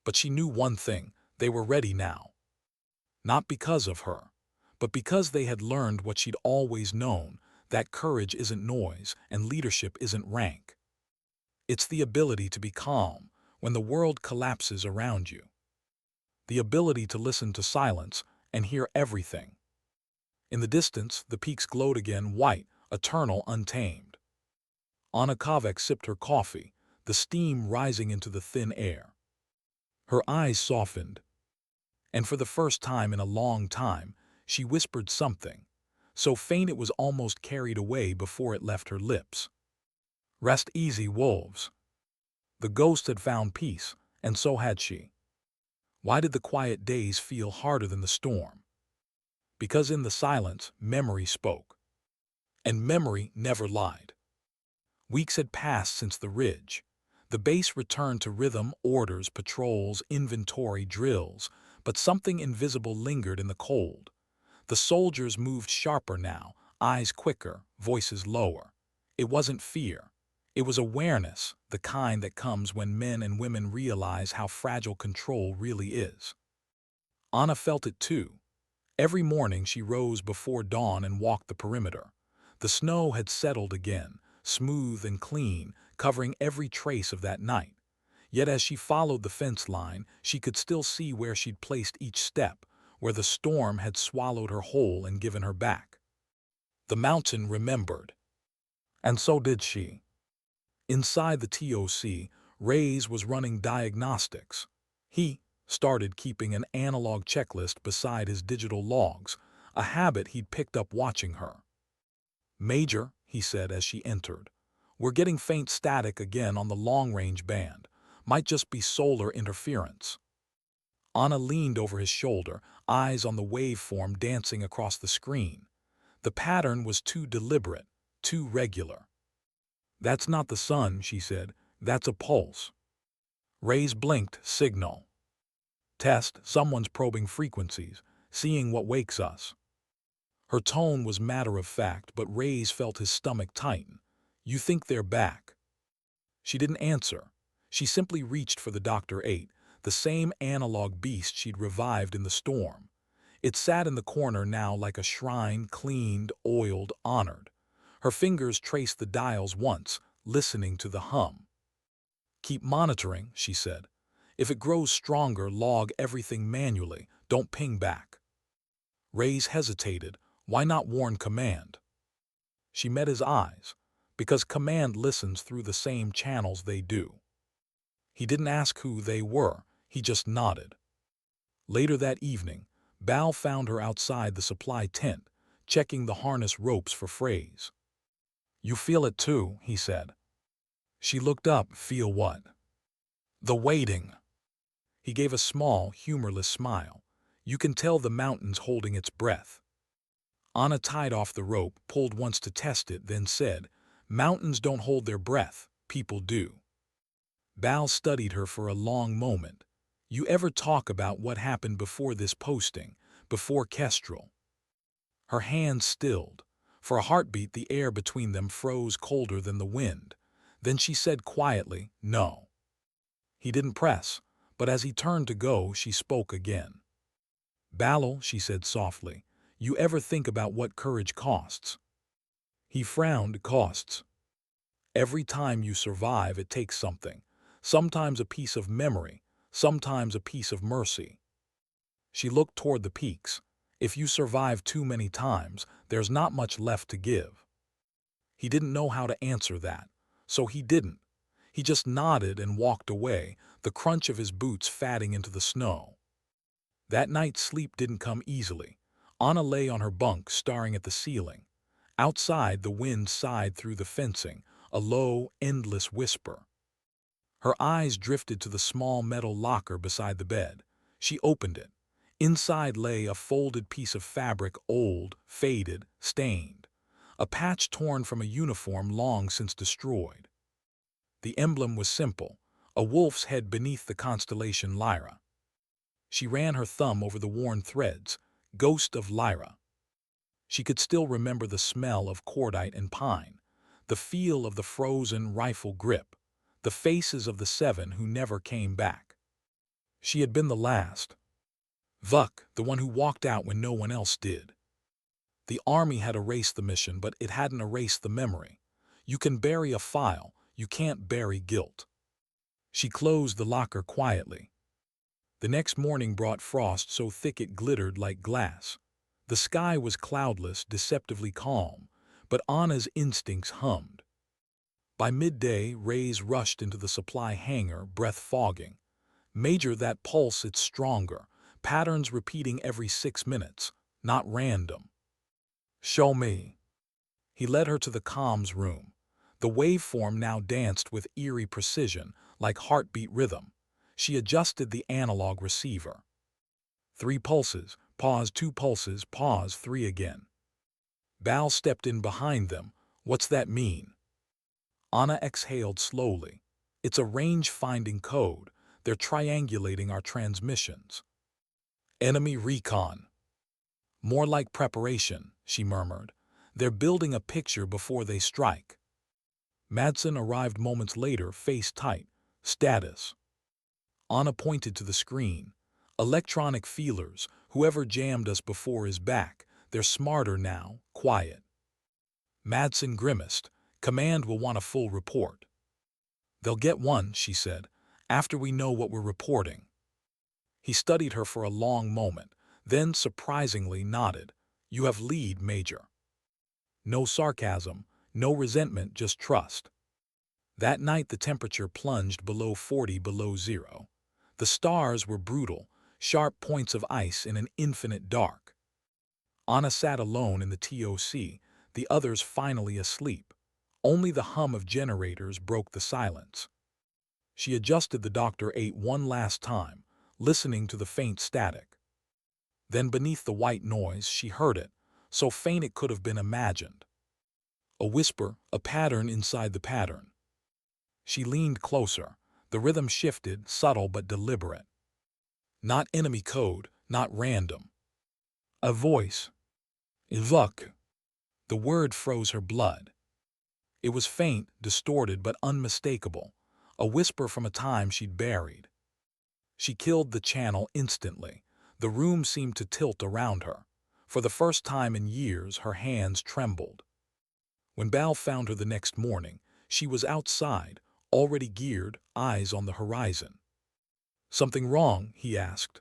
But she knew one thing: they were ready now. Not because of her, but because they had learned what she'd always known, that courage isn't noise and leadership isn't rank. It's the ability to be calm when the world collapses around you. The ability to listen to silence and hear everything. In the distance, the peaks glowed again, white, eternal, untamed. Anna Kovac sipped her coffee, the steam rising into the thin air. Her eyes softened, and for the first time in a long time, she whispered something, so faint it was almost carried away before it left her lips. "Rest easy, wolves." The ghost had found peace, and so had she. Why did the quiet days feel harder than the storm? Because in the silence, memory spoke. And memory never lied. Weeks had passed since the ridge. The base returned to rhythm, orders, patrols, inventory, drills, but something invisible lingered in the cold. The soldiers moved sharper now, eyes quicker, voices lower. It wasn't fear. It was awareness, the kind that comes when men and women realize how fragile control really is. Anna felt it too. Every morning she rose before dawn and walked the perimeter. The snow had settled again, smooth and clean, covering every trace of that night. Yet as she followed the fence line, she could still see where she'd placed each step, where the storm had swallowed her whole and given her back. The mountain remembered. And so did she. Inside the TOC, Reyes was running diagnostics. He started keeping an analog checklist beside his digital logs, a habit he'd picked up watching her. "Major," he said as she entered, "we're getting faint static again on the long-range band. Might just be solar interference." Anna leaned over his shoulder, eyes on the waveform dancing across the screen. The pattern was too deliberate, too regular. "That's not the sun," she said. "That's a pulse." Reyes blinked. "Signal. Test, someone's probing frequencies, seeing what wakes us." Her tone was matter-of-fact, but Reyes felt his stomach tighten. "You think they're back?" She didn't answer. She simply reached for the Dr. 8, the same analog beast she'd revived in the storm. It sat in the corner now like a shrine, cleaned, oiled, honored. Her fingers traced the dials once, listening to the hum. "Keep monitoring," she said. "If it grows stronger, log everything manually. Don't ping back." Reyes hesitated. Why not warn command? She met his eyes. Because command listens through the same channels they do. He didn't ask who they were. He just nodded. Later that evening, Bal found her outside the supply tent, checking the harness ropes for frays. "You feel it too," he said. She looked up. "Feel what?" "The waiting." He gave a small, humorless smile. "You can tell the mountain's holding its breath." Anna tied off the rope, pulled once to test it, then said, "Mountains don't hold their breath, people do." Bal studied her for a long moment. "You ever talk about what happened before this posting, before Kestrel?" Her hands stilled. For a heartbeat, the air between them froze colder than the wind. Then she said quietly, "No." He didn't press, but as he turned to go, she spoke again. "Ballal," she said softly, "you ever think about what courage costs?" He frowned. "Costs. Every time you survive, it takes something. Sometimes a piece of memory, sometimes a piece of mercy." She looked toward the peaks. "If you survive too many times, there's not much left to give." He didn't know how to answer that, so he didn't. He just nodded and walked away, the crunch of his boots fatting into the snow. That night sleep didn't come easily. Anna lay on her bunk, staring at the ceiling. Outside, the wind sighed through the fencing, a low, endless whisper. Her eyes drifted to the small metal locker beside the bed. She opened it. Inside lay a folded piece of fabric, old, faded, stained. A patch torn from a uniform long since destroyed. The emblem was simple, a wolf's head beneath the constellation Lyra. She ran her thumb over the worn threads. Ghost of Lyra. She could still remember the smell of cordite and pine, the feel of the frozen rifle grip, the faces of the 7 who never came back. She had been the last. Vuk, the one who walked out when no one else did. The army had erased the mission, but it hadn't erased the memory. You can bury a file, you can't bury guilt. She closed the locker quietly. The next morning brought frost so thick it glittered like glass. The sky was cloudless, deceptively calm, but Anna's instincts hummed. By midday, Rays rushed into the supply hangar, breath fogging. "Major, that pulse, it's stronger. Patterns repeating every 6 minutes, not random." "Show me." He led her to the comms room. The waveform now danced with eerie precision, like heartbeat rhythm. She adjusted the analog receiver. 3 pulses, pause, 2 pulses, pause, 3 again. Bal stepped in behind them. "What's that mean?" Anna exhaled slowly. "It's a range-finding code. They're triangulating our transmissions." "Enemy recon." "More like preparation," she murmured. "They're building a picture before they strike." Madsen arrived moments later, face tight. "Status." Anna pointed to the screen. "Electronic feelers. Whoever jammed us before is back. They're smarter now, quiet." Madsen grimaced. "Command will want a full report." "They'll get one," she said, "after we know what we're reporting." He studied her for a long moment, then surprisingly nodded. "You have lead, Major." No sarcasm, no resentment, just trust. That night the temperature plunged below 40 below zero. The stars were brutal, sharp points of ice in an infinite dark. Anna sat alone in the TOC, the others finally asleep. Only the hum of generators broke the silence. She adjusted the Dr. 8 one last time, listening to the faint static. Then beneath the white noise she heard it, so faint it could have been imagined. A whisper, a pattern inside the pattern. She leaned closer. The rhythm shifted, subtle but deliberate. Not enemy code, not random. A voice. "Vuk." The word froze her blood. It was faint, distorted, but unmistakable. A whisper from a time she'd buried. She killed the channel instantly. The room seemed to tilt around her. For the first time in years, her hands trembled. When Bal found her the next morning, she was outside, already geared, eyes on the horizon. "Something wrong?" he asked.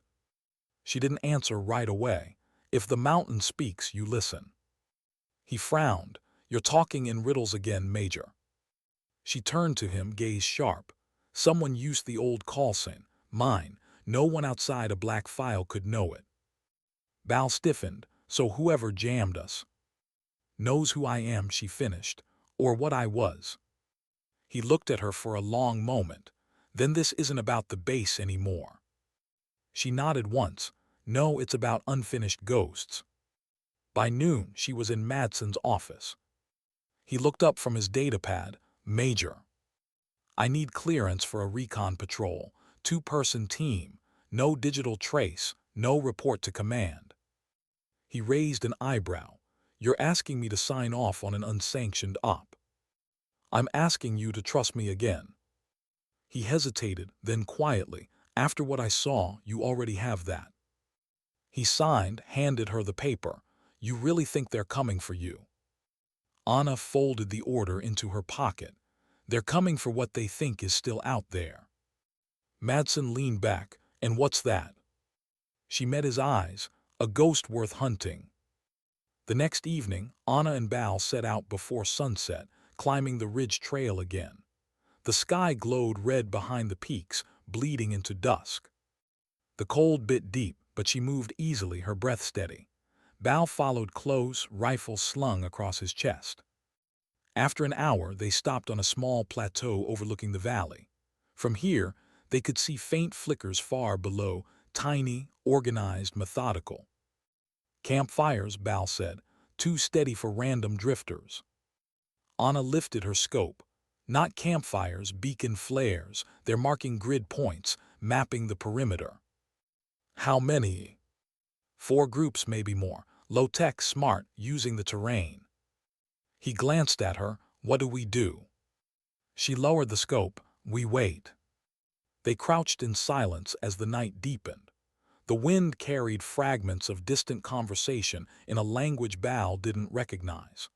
She didn't answer right away. "If the mountain speaks, you listen." He frowned. "You're talking in riddles again, Major." She turned to him, gaze sharp. "Someone used the old call sign. Mine. No one outside a black file could know it." Bal stiffened. "So whoever jammed us knows who I am," she finished. "Or what I was." He looked at her for a long moment. "Then this isn't about the base anymore." She nodded once. "No, it's about unfinished ghosts." By noon, she was in Madsen's office. He looked up from his datapad. "Major, I need clearance for a recon patrol. 2-person team. No digital trace. No report to command." He raised an eyebrow. "You're asking me to sign off on an unsanctioned op?" I'm asking you to trust me again." He hesitated, then quietly, "After what I saw, you already have that." He signed, handed her the paper. "You really think they're coming for you?" Anna folded the order into her pocket. "They're coming for what they think is still out there." Madsen leaned back. "And what's that?" She met his eyes. "A ghost worth hunting." The next evening, Anna and Bal set out before sunset, climbing the ridge trail again. The sky glowed red behind the peaks, bleeding into dusk. The cold bit deep, but she moved easily, her breath steady. Bal followed close, rifle slung across his chest. After an hour, they stopped on a small plateau overlooking the valley. From here, they could see faint flickers far below, tiny, organized, methodical. "Campfires," Bal said, "too steady for random drifters." Anna lifted her scope. "Not campfires, beacon flares. They're marking grid points, mapping the perimeter." "How many?" "4 groups, maybe more. Low-tech, smart, using the terrain." He glanced at her. "What do we do?" She lowered the scope. "We wait." They crouched in silence as the night deepened. The wind carried fragments of distant conversation in a language Bal didn't recognize.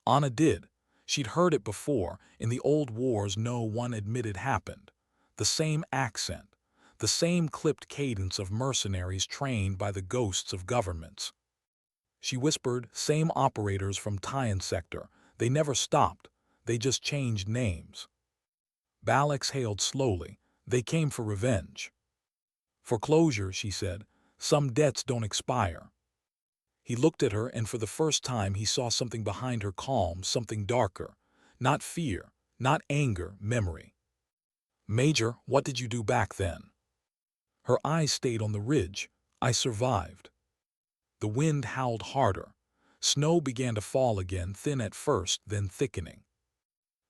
Anna did. She'd heard it before, in the old wars no one admitted happened. The same accent, the same clipped cadence of mercenaries trained by the ghosts of governments. She whispered, "Same operators from Tyan sector. They never stopped. They just changed names." Bal exhaled slowly. "They came for revenge." "For closure," she said. "Some debts don't expire." He looked at her, and for the first time he saw something behind her calm, something darker. Not fear, not anger, memory. "Major, what did you do back then?" Her eyes stayed on the ridge. "I survived." The wind howled harder. Snow began to fall again, thin at first, then thickening.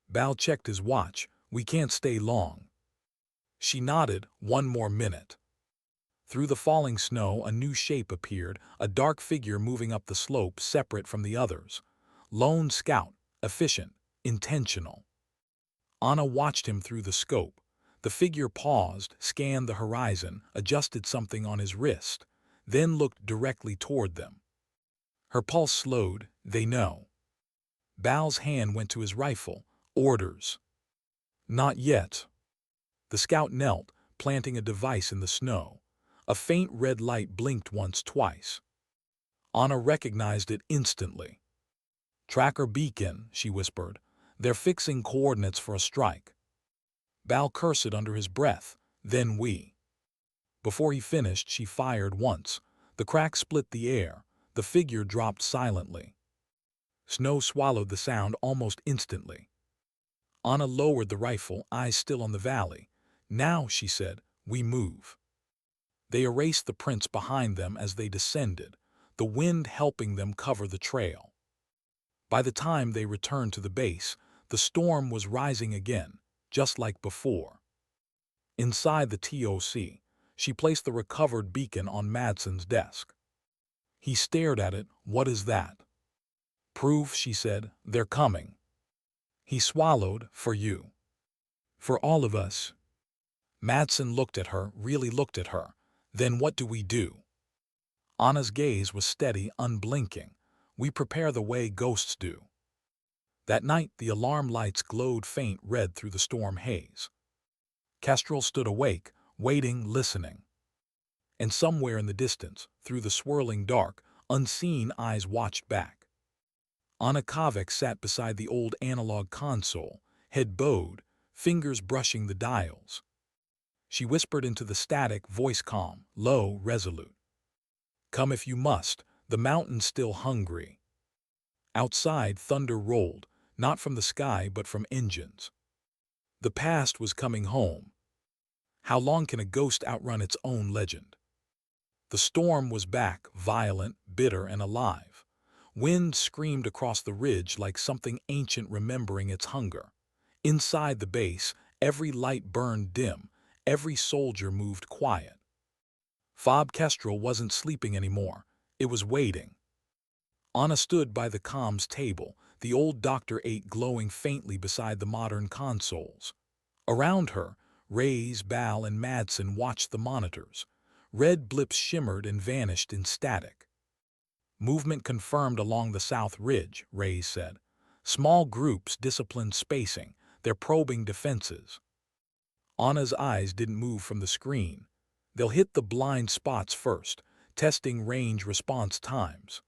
Bal checked his watch. "We can't stay long." She nodded. "1 more minute." Through the falling snow, a new shape appeared, a dark figure moving up the slope, separate from the others. Lone scout, efficient, intentional. Anna watched him through the scope. The figure paused, scanned the horizon, adjusted something on his wrist, then looked directly toward them. Her pulse slowed. "They know." Bal's hand went to his rifle. "Orders." "Not yet." The scout knelt, planting a device in the snow. A faint red light blinked once, twice. Anna recognized it instantly. "Tracker beacon," she whispered. "They're fixing coordinates for a strike." Bal cursed under his breath. "Then we." Before he finished, she fired once. The crack split the air. The figure dropped silently. Snow swallowed the sound almost instantly. Anna lowered the rifle, eyes still on the valley. "Now," she said, "we move." They erased the prints behind them as they descended, the wind helping them cover the trail. By the time they returned to the base, the storm was rising again, just like before. Inside the TOC, she placed the recovered beacon on Madsen's desk. He stared at it. "What is that?" "Proof," she said. "They're coming." He swallowed. "For you." "For all of us." Madsen looked at her, really looked at her. "Then what do we do?" Anna's gaze was steady, unblinking. "We prepare the way ghosts do." That night, the alarm lights glowed faint red through the storm haze. Kestrel stood awake, waiting, listening. And somewhere in the distance, through the swirling dark, unseen eyes watched back. Anna Kovac sat beside the old analog console, head bowed, fingers brushing the dials. She whispered into the static, voice calm, low, resolute. "Come if you must, the mountain's still hungry." Outside, thunder rolled, not from the sky but from engines. The past was coming home. How long can a ghost outrun its own legend? The storm was back, violent, bitter, and alive. Wind screamed across the ridge like something ancient remembering its hunger. Inside the base, every light burned dim, every soldier moved quiet. Fob Kestrel wasn't sleeping anymore. It was waiting. Anna stood by the comms table, the old Dr. 8 glowing faintly beside the modern consoles. Around her, Reyes, Bal, and Madsen watched the monitors. Red blips shimmered and vanished in static. Movement confirmed along the south ridge, Reyes said. Small groups, disciplined spacing. They're probing defenses. Anna's eyes didn't move from the screen. They'll hit the blind spots first, testing range response times.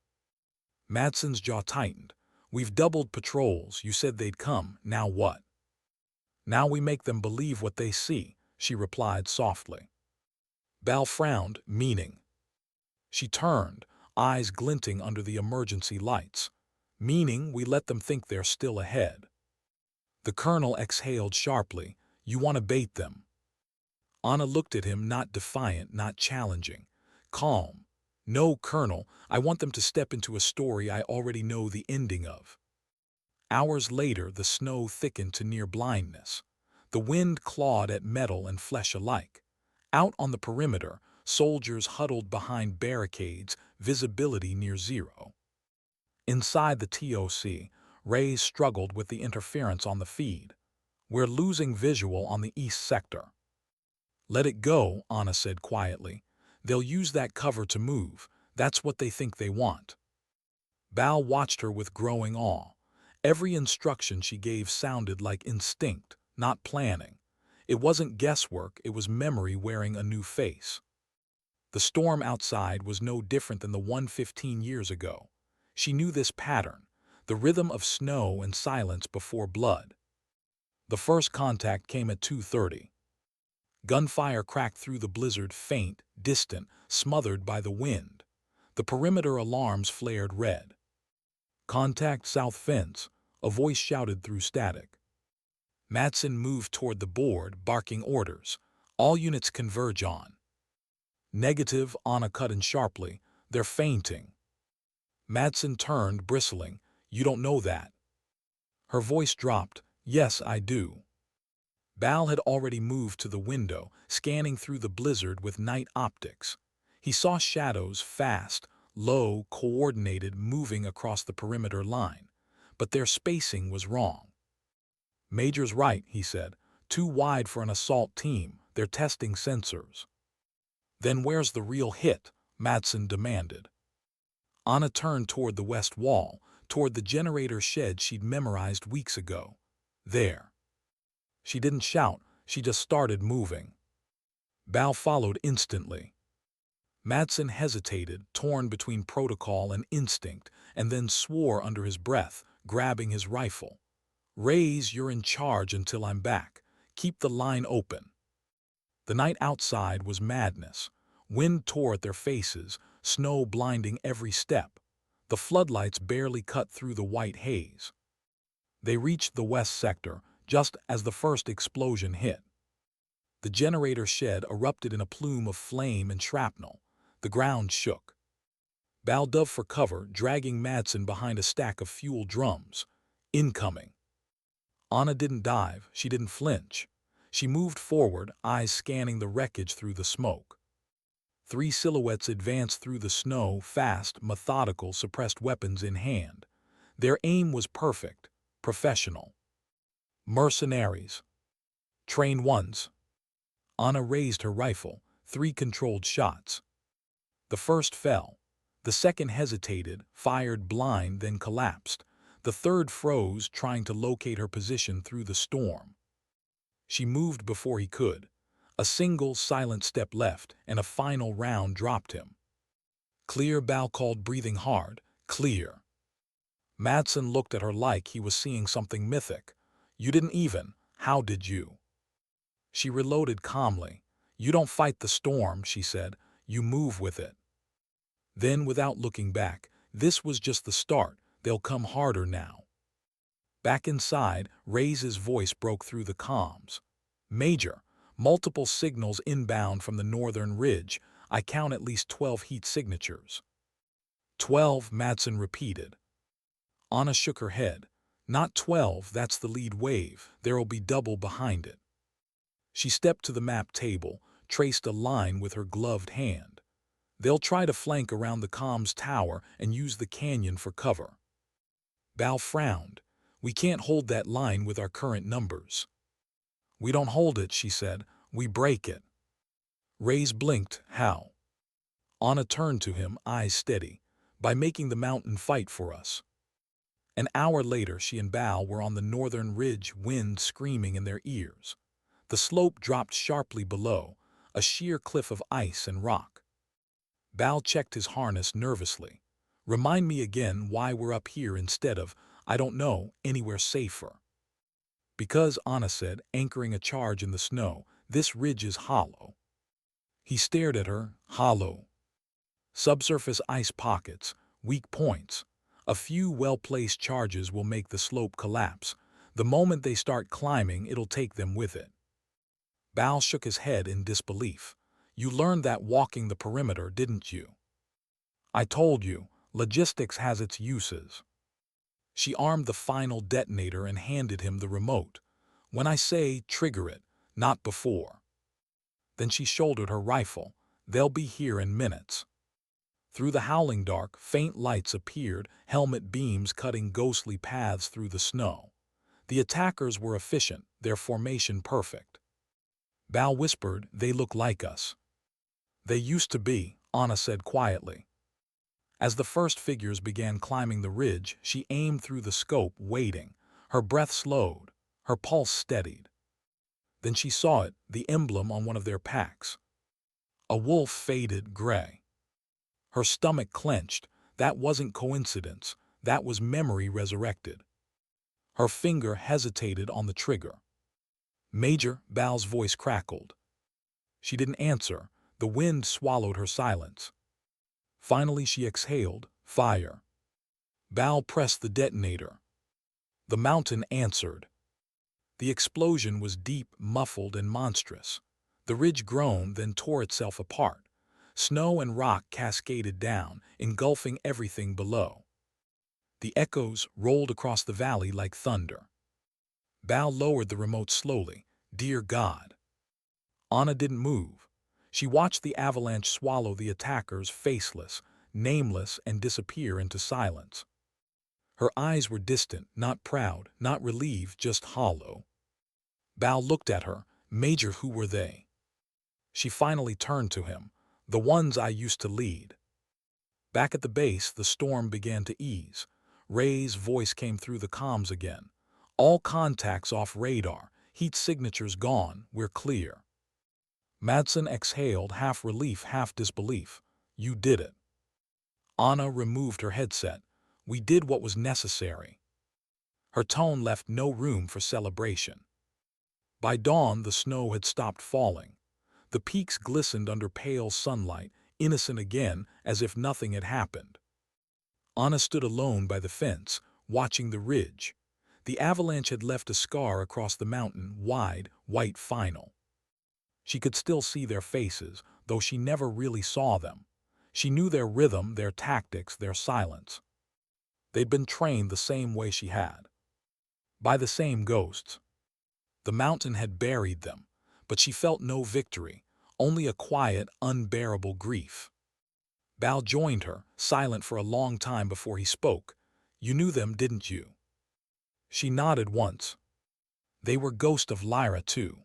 Madsen's jaw tightened. We've doubled patrols. You said they'd come. Now what? Now we make them believe what they see, she replied softly. Bal frowned, meaning. She turned, eyes glinting under the emergency lights. Meaning we let them think they're still ahead. The colonel exhaled sharply. You want to bait them. Anna looked at him, not defiant, not challenging. Calm. No, Colonel, I want them to step into a story I already know the ending of. Hours later, the snow thickened to near blindness. The wind clawed at metal and flesh alike. Out on the perimeter, soldiers huddled behind barricades, visibility near zero. Inside the TOC, Reyes struggled with the interference on the feed. We're losing visual on the east sector. Let it go, Anna said quietly. They'll use that cover to move. That's what they think they want. Bal watched her with growing awe. Every instruction she gave sounded like instinct, not planning. It wasn't guesswork, it was memory wearing a new face. The storm outside was no different than the one 15 years ago. She knew this pattern, the rhythm of snow and silence before blood. The first contact came at 2:30. Gunfire cracked through the blizzard, faint, distant, smothered by the wind. The perimeter alarms flared red. Contact south fence, a voice shouted through static. Madsen moved toward the board, barking orders. All units converge on. Negative, Anna cut in sharply. They're fainting. Madsen turned, bristling. You don't know that. Her voice dropped. Yes, I do. Bal had already moved to the window, scanning through the blizzard with night optics. He saw shadows, fast, low, coordinated, moving across the perimeter line. But their spacing was wrong. Major's right, he said. Too wide for an assault team. They're testing sensors. Then where's the real hit? Madsen demanded. Anna turned toward the west wall, toward the generator shed she'd memorized weeks ago. There. She didn't shout, she just started moving. Bal followed instantly. Madsen hesitated, torn between protocol and instinct, and then swore under his breath, grabbing his rifle. Reyes, you're in charge until I'm back. Keep the line open. The night outside was madness. Wind tore at their faces, snow blinding every step. The floodlights barely cut through the white haze. They reached the west sector, just as the first explosion hit. The generator shed erupted in a plume of flame and shrapnel. The ground shook. Bal dove for cover, dragging Madsen behind a stack of fuel drums. Incoming. Anna didn't dive, she didn't flinch. She moved forward, eyes scanning the wreckage through the smoke. 3 silhouettes advanced through the snow, fast, methodical, suppressed weapons in hand. Their aim was perfect, professional. Mercenaries. Trained ones. Anna raised her rifle, 3 controlled shots. The first fell. The second hesitated, fired blind, then collapsed. The third froze, trying to locate her position through the storm. She moved before he could. A single, silent step left, and a final round dropped him. Clear, Bal called, breathing hard. Clear. Madsen looked at her like he was seeing something mythic. You didn't even. How did you? She reloaded calmly. You don't fight the storm, she said. You move with it. Then, without looking back, this was just the start. They'll come harder now. Back inside, Reyes' voice broke through the comms. Major, multiple signals inbound from the northern ridge. I count at least 12 heat signatures. 12, Madsen repeated. Anna shook her head. Not 12, that's the lead wave. There'll be double behind it. She stepped to the map table, traced a line with her gloved hand. They'll try to flank around the comms tower and use the canyon for cover. Bal frowned. We can't hold that line with our current numbers. We don't hold it, she said. We break it. Reyes blinked. How? Anna turned to him, eyes steady. By making the mountain fight for us. An hour later, she and Bal were on the northern ridge, wind screaming in their ears. The slope dropped sharply below, a sheer cliff of ice and rock. Bal checked his harness nervously. Remind me again why we're up here instead of, I don't know, anywhere safer. Because, Anna said, anchoring a charge in the snow, this ridge is hollow. He stared at her. Hollow. Subsurface ice pockets, weak points. A few well-placed charges will make the slope collapse. The moment they start climbing, it'll take them with it. Bal shook his head in disbelief. You learned that walking the perimeter, didn't you? I told you, logistics has its uses. She armed the final detonator and handed him the remote. When I say trigger it, not before. Then she shouldered her rifle. They'll be here in minutes. Through the howling dark, faint lights appeared, helmet beams cutting ghostly paths through the snow. The attackers were efficient, their formation perfect. Bal whispered, they look like us. They used to be, Anna said quietly. As the first figures began climbing the ridge, she aimed through the scope, waiting. Her breath slowed, her pulse steadied. Then she saw it, the emblem on one of their packs. A wolf faded gray. Her stomach clenched. That wasn't coincidence. That was memory resurrected. Her finger hesitated on the trigger. Major, Bal's voice crackled. She didn't answer. The wind swallowed her silence. Finally she exhaled, fire. Bal pressed the detonator. The mountain answered. The explosion was deep, muffled, and monstrous. The ridge groaned, then tore itself apart. Snow and rock cascaded down, engulfing everything below. The echoes rolled across the valley like thunder. Bal lowered the remote slowly. Dear God. Anna didn't move. She watched the avalanche swallow the attackers, faceless, nameless, and disappear into silence. Her eyes were distant, not proud, not relieved, just hollow. Bal looked at her. Major, who were they? She finally turned to him. The ones I used to lead. Back at the base, the storm began to ease. Rey's voice came through the comms again. All contacts off radar, heat signatures gone, we're clear. Madsen exhaled, half relief, half disbelief. You did it. Anna removed her headset. We did what was necessary. Her tone left no room for celebration. By dawn, the snow had stopped falling. The peaks glistened under pale sunlight, innocent again, as if nothing had happened. Anna stood alone by the fence, watching the ridge. The avalanche had left a scar across the mountain, wide, white final. She could still see their faces, though she never really saw them. She knew their rhythm, their tactics, their silence. They'd been trained the same way she had. By the same ghosts. The mountain had buried them, but she felt no victory, only a quiet, unbearable grief. Bal joined her, silent for a long time before he spoke. You knew them, didn't you? She nodded once. They were ghosts of Lyra, too.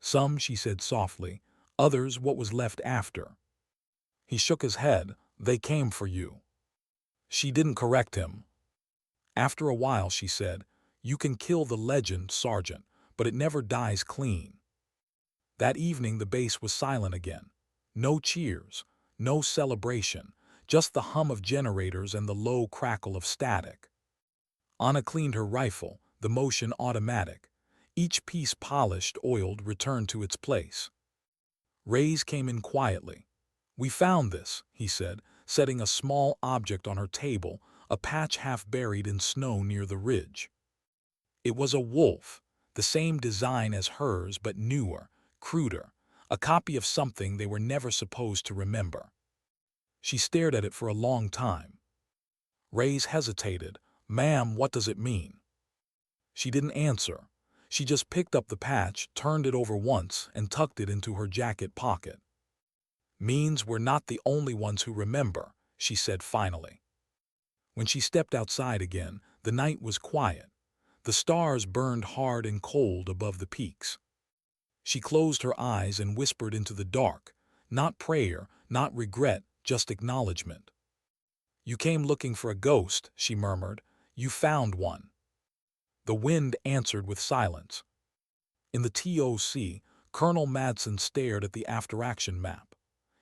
Some, she said softly, others what was left after. He shook his head. They came for you. She didn't correct him. After a while, she said, you can kill the legend, Sergeant, but it never dies clean. That evening the base was silent again. No cheers, no celebration, just the hum of generators and the low crackle of static. Anna cleaned her rifle, the motion automatic. Each piece polished, oiled, returned to its place. Reyes came in quietly. We found this, he said, setting a small object on her table, a patch half buried in snow near the ridge. It was a wolf, the same design as hers but newer, cruder, a copy of something they were never supposed to remember. She stared at it for a long time. Reyes hesitated. Ma'am, what does it mean? She didn't answer. She just picked up the patch, turned it over once, and tucked it into her jacket pocket. Means we're not the only ones who remember, she said finally. When she stepped outside again, the night was quiet. The stars burned hard and cold above the peaks. She closed her eyes and whispered into the dark, not prayer, not regret, just acknowledgement. You came looking for a ghost, she murmured. You found one. The wind answered with silence. In the TOC, Colonel Madsen stared at the after-action map.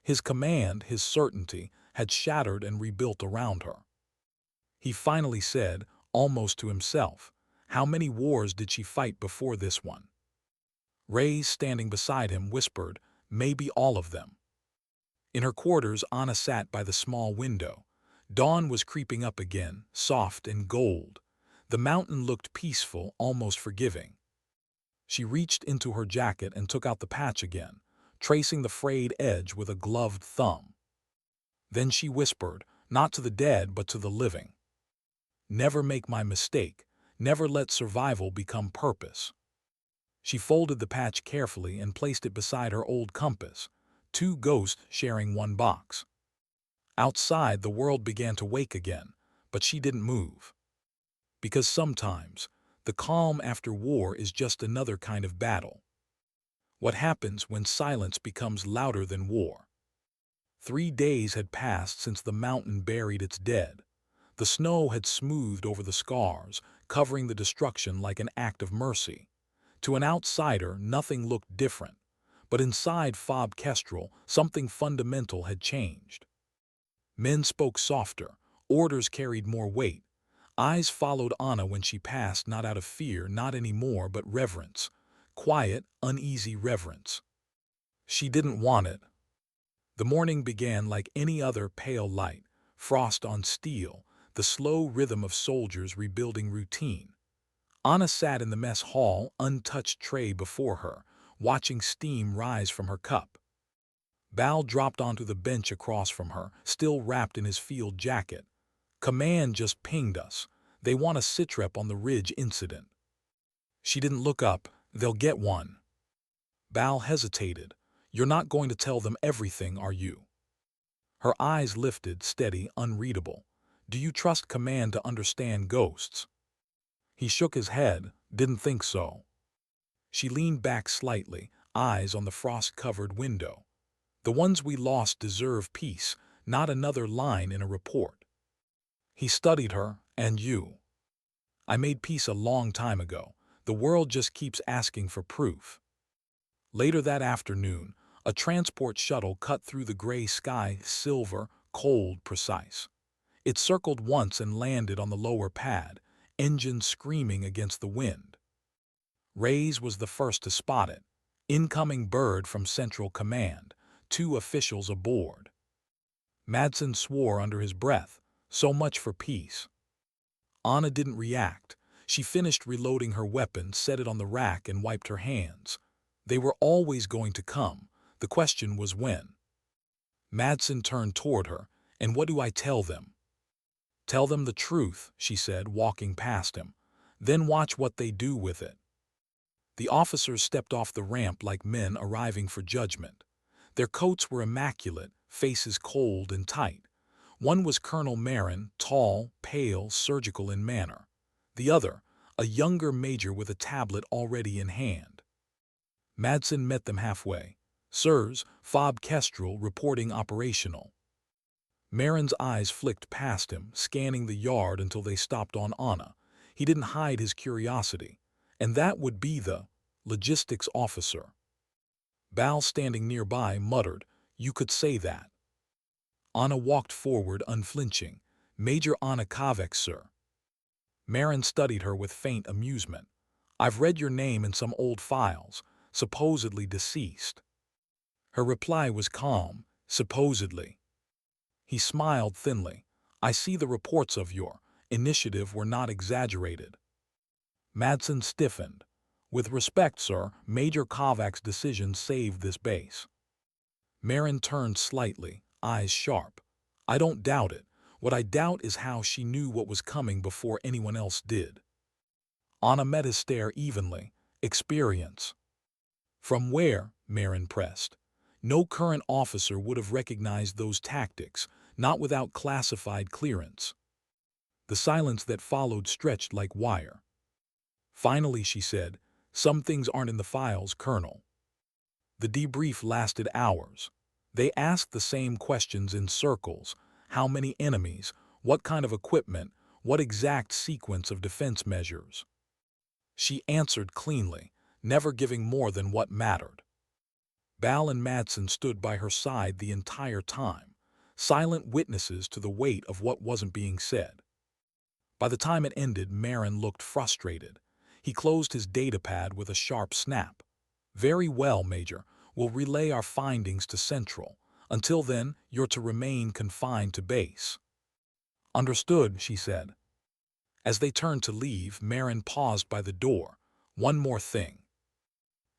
His command, his certainty, had shattered and rebuilt around her. He finally said, almost to himself, how many wars did she fight before this one? Reyes, standing beside him, whispered, maybe all of them. In her quarters, Anna sat by the small window. Dawn was creeping up again, soft and gold. The mountain looked peaceful, almost forgiving. She reached into her jacket and took out the patch again, tracing the frayed edge with a gloved thumb. Then she whispered, not to the dead but to the living. Never make my mistake. Never let survival become purpose. She folded the patch carefully and placed it beside her old compass, two ghosts sharing one box. Outside, the world began to wake again, but she didn't move. Because sometimes, the calm after war is just another kind of battle. What happens when silence becomes louder than war? 3 days had passed since the mountain buried its dead. The snow had smoothed over the scars, covering the destruction like an act of mercy. To an outsider, nothing looked different, but inside Fob Kestrel, something fundamental had changed. Men spoke softer, orders carried more weight. Eyes followed Anna when she passed, not out of fear, not anymore, but reverence. Quiet, uneasy reverence. She didn't want it. The morning began like any other pale light, frost on steel, the slow rhythm of soldiers rebuilding routine. Anna sat in the mess hall, untouched tray before her, watching steam rise from her cup. Bal dropped onto the bench across from her, still wrapped in his field jacket. Command just pinged us. They want a sitrep on the ridge incident. She didn't look up. They'll get one. Bal hesitated. You're not going to tell them everything, are you? Her eyes lifted, steady, unreadable. Do you trust command to understand ghosts? He shook his head. Didn't think so. She leaned back slightly, eyes on the frost-covered window. The ones we lost deserve peace, not another line in a report. He studied her, and you. I made peace a long time ago. The world just keeps asking for proof. Later that afternoon, a transport shuttle cut through the gray sky, silver, cold, precise. It circled once and landed on the lower pad, engines screaming against the wind. Reyes was the first to spot it. Incoming bird from Central Command, 2 officials aboard. Madsen swore under his breath, so much for peace. Anna didn't react. She finished reloading her weapon, set it on the rack, and wiped her hands. They were always going to come. The question was when. Madsen turned toward her. And what do I tell them? Tell them the truth, she said, walking past him. Then watch what they do with it. The officers stepped off the ramp like men arriving for judgment. Their coats were immaculate, faces cold and tight. One was Colonel Marin, tall, pale, surgical in manner. The other, a younger major with a tablet already in hand. Madsen met them halfway. Sirs, Fob Kestrel reporting operational. Marin's eyes flicked past him, scanning the yard until they stopped on Anna. He didn't hide his curiosity. And that would be the logistics officer. Bal, standing nearby, muttered, You could say that. Anna walked forward, unflinching. Major Anna Kavek, sir. Marin studied her with faint amusement. I've read your name in some old files, supposedly deceased. Her reply was calm, supposedly. He smiled thinly. I see the reports of your initiative were not exaggerated. Madsen stiffened. With respect, sir, Major Kavak's decision saved this base. Marin turned slightly, eyes sharp. I don't doubt it. What I doubt is how she knew what was coming before anyone else did. Anna met his stare evenly. Experience. From where? Marin pressed. No current officer would have recognized those tactics, not without classified clearance. The silence that followed stretched like wire. Finally, she said, "Some things aren't in the files, Colonel." The debrief lasted hours. They asked the same questions in circles. How many enemies? What kind of equipment? What exact sequence of defense measures? She answered cleanly, never giving more than what mattered. Bal and Madsen stood by her side the entire time, silent witnesses to the weight of what wasn't being said. By the time it ended, Marin looked frustrated. He closed his datapad with a sharp snap. "Very well, Major. We'll relay our findings to Central. Until then, you're to remain confined to base." "Understood," she said. As they turned to leave, Marin paused by the door. "One more thing."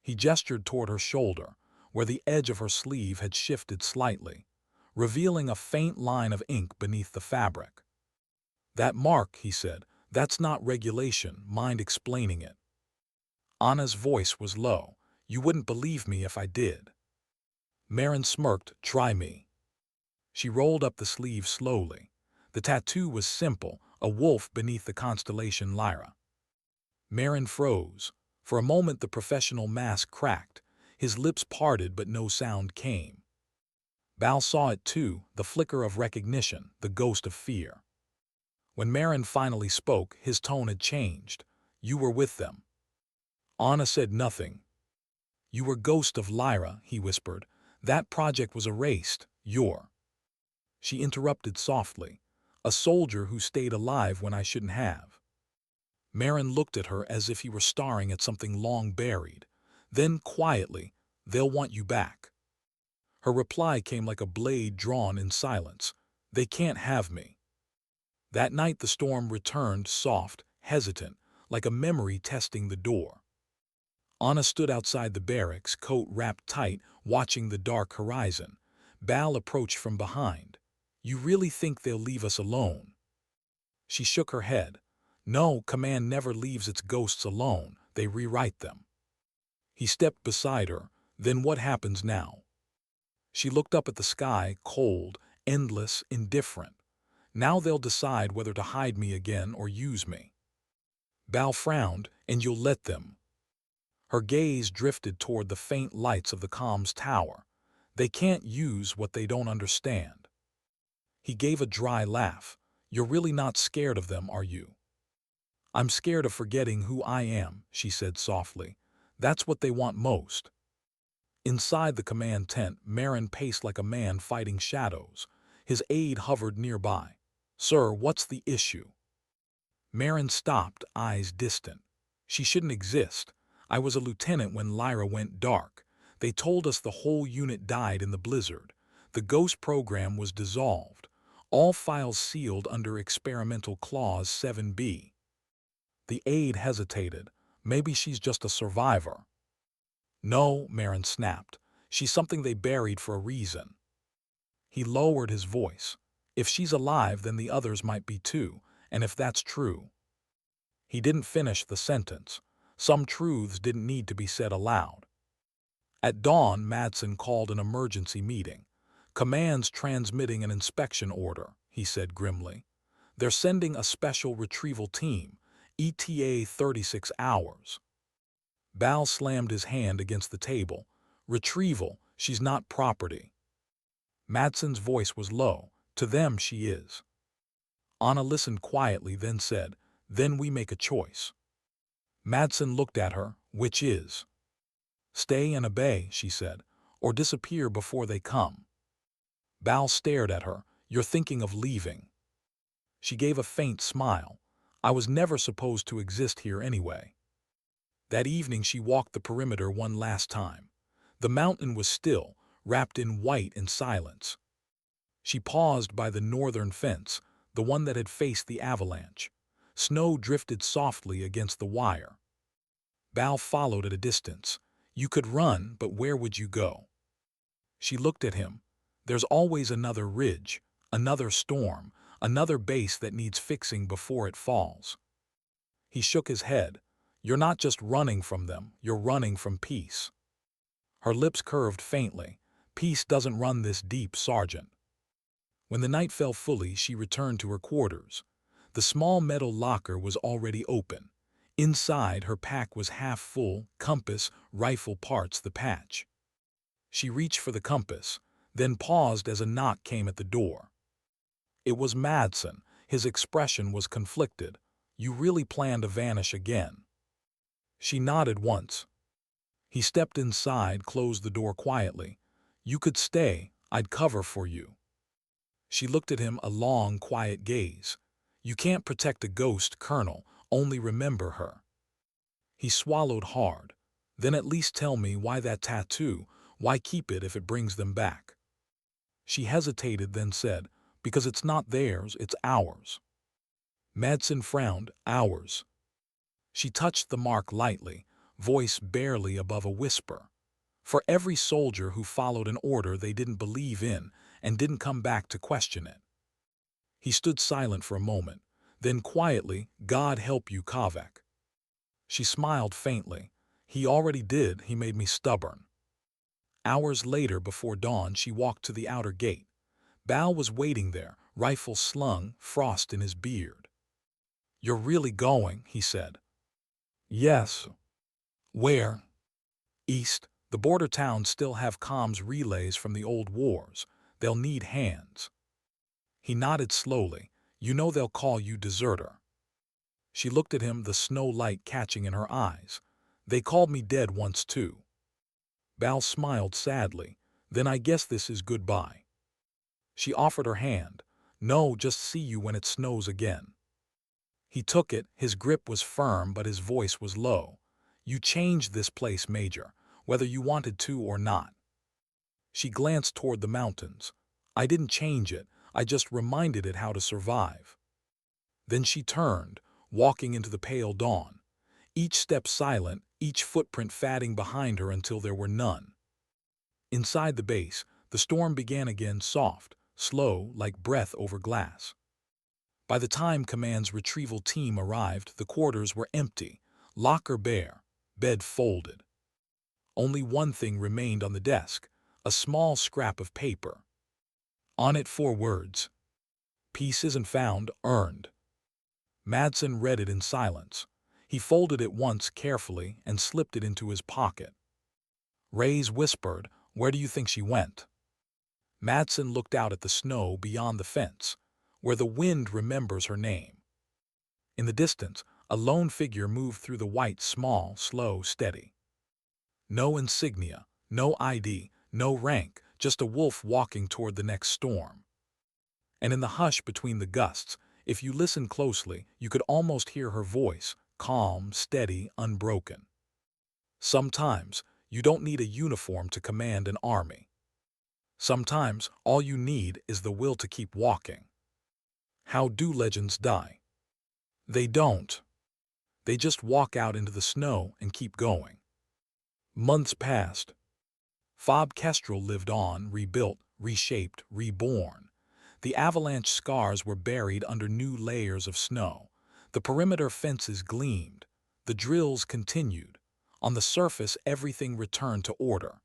He gestured toward her shoulder, where the edge of her sleeve had shifted slightly, revealing a faint line of ink beneath the fabric. "That mark," he said, "that's not regulation. Mind explaining it?" Anna's voice was low. "You wouldn't believe me if I did." Marin smirked. "Try me." She rolled up the sleeve slowly. The tattoo was simple, a wolf beneath the constellation Lyra. Marin froze. For a moment the professional mask cracked. His lips parted but no sound came. Bal saw it too, the flicker of recognition, the ghost of fear. When Marin finally spoke, his tone had changed. "You were with them." Anna said nothing. "You were Ghost of Lyra," he whispered. "That project was erased. You're—" She interrupted softly. "A soldier who stayed alive when I shouldn't have." Marin looked at her as if he were staring at something long buried. Then, quietly, "They'll want you back." Her reply came like a blade drawn in silence. "They can't have me." That night the storm returned, soft, hesitant, like a memory testing the door. Anna stood outside the barracks, coat wrapped tight, watching the dark horizon. Bal approached from behind. "You really think they'll leave us alone?" She shook her head. "No, command never leaves its ghosts alone. They rewrite them." He stepped beside her. "Then what happens now?" She looked up at the sky, cold, endless, indifferent. "Now they'll decide whether to hide me again or use me." Bal frowned. "And you'll let them?" Her gaze drifted toward the faint lights of the comms tower. "They can't use what they don't understand." He gave a dry laugh. "You're really not scared of them, are you?" "I'm scared of forgetting who I am," she said softly. "That's what they want most." Inside the command tent, Marin paced like a man fighting shadows. His aide hovered nearby. "Sir, what's the issue?" Marin stopped, eyes distant. "She shouldn't exist. I was a lieutenant when Lyra went dark. They told us the whole unit died in the blizzard. The Ghost program was dissolved. All files sealed under Experimental Clause 7B. The aide hesitated. "Maybe she's just a survivor." "No," Marin snapped. "She's something they buried for a reason." He lowered his voice. "If she's alive, then the others might be too, and if that's true—" He didn't finish the sentence. Some truths didn't need to be said aloud. At dawn, Madsen called an emergency meeting. "Command's transmitting an inspection order," he said grimly. "They're sending a special retrieval team, ETA 36 hours. Bal slammed his hand against the table. "Retrieval, she's not property." Madsen's voice was low. "To them she is." Anna listened quietly, then said, "Then we make a choice." Madsen looked at her. "Which is?" "Stay and obey," she said, "or disappear before they come." Bal stared at her. "You're thinking of leaving." She gave a faint smile. "I was never supposed to exist here anyway." That evening she walked the perimeter one last time. The mountain was still, wrapped in white and silence. She paused by the northern fence, the one that had faced the avalanche. Snow drifted softly against the wire. Bal followed at a distance. "You could run, but where would you go?" She looked at him. "There's always another ridge, another storm, another base that needs fixing before it falls." He shook his head. "You're not just running from them, you're running from peace." Her lips curved faintly. Peace doesn't run this deep, Sergeant. When the night fell fully, she returned to her quarters. The small metal locker was already open. Inside, her pack was half full, compass, rifle parts, the patch. She reached for the compass, then paused as a knock came at the door. It was Madsen. His expression was conflicted. "You really plan to vanish again?" She nodded once. He stepped inside, closed the door quietly. "You could stay. I'd cover for you." She looked at him, a long, quiet gaze. "You can't protect a ghost, Colonel. Only remember her." He swallowed hard. "Then at least tell me why that tattoo. Why keep it if it brings them back?" She hesitated, then said, "Because it's not theirs, it's ours." Madsen frowned. "Ours." She touched the mark lightly, voice barely above a whisper. "For every soldier who followed an order they didn't believe in and didn't come back to question it." He stood silent for a moment, then quietly, "God help you, Kavek." She smiled faintly. "He already did. He made me stubborn." Hours later, before dawn, she walked to the outer gate. Bal was waiting there, rifle slung, frost in his beard. "You're really going," he said. "Yes." "Where?" "East. The border towns still have comms relays from the old wars. They'll need hands." He nodded slowly. "You know they'll call you deserter." She looked at him, the snow light catching in her eyes. "They called me dead once too." Bal smiled sadly. "Then I guess this is goodbye." She offered her hand. "No, just see you when it snows again." He took it. His grip was firm, but his voice was low. "You changed this place, Major, whether you wanted to or not." She glanced toward the mountains. "I didn't change it. I just reminded it how to survive." Then she turned, walking into the pale dawn. Each step silent, each footprint fading behind her until there were none. Inside the base, the storm began again, soft, slow, like breath over glass. By the time Command's retrieval team arrived, the quarters were empty, locker bare, bed folded. Only one thing remained on the desk, a small scrap of paper. On it 4 words. "Peace isn't found, earned." Madsen read it in silence. He folded it once carefully and slipped it into his pocket. Reyes whispered, "Where do you think she went?" Madsen looked out at the snow beyond the fence, where the wind remembers her name. In the distance, a lone figure moved through the white, small, slow, steady. No insignia, no ID, no rank, just a wolf walking toward the next storm. And in the hush between the gusts, if you listened closely, you could almost hear her voice, calm, steady, unbroken. Sometimes, you don't need a uniform to command an army. Sometimes, all you need is the will to keep walking. How do legends die? They don't. They just walk out into the snow and keep going. Months passed. Fob Kestrel lived on, rebuilt, reshaped, reborn. The avalanche scars were buried under new layers of snow. The perimeter fences gleamed. The drills continued. On the surface, everything returned to order.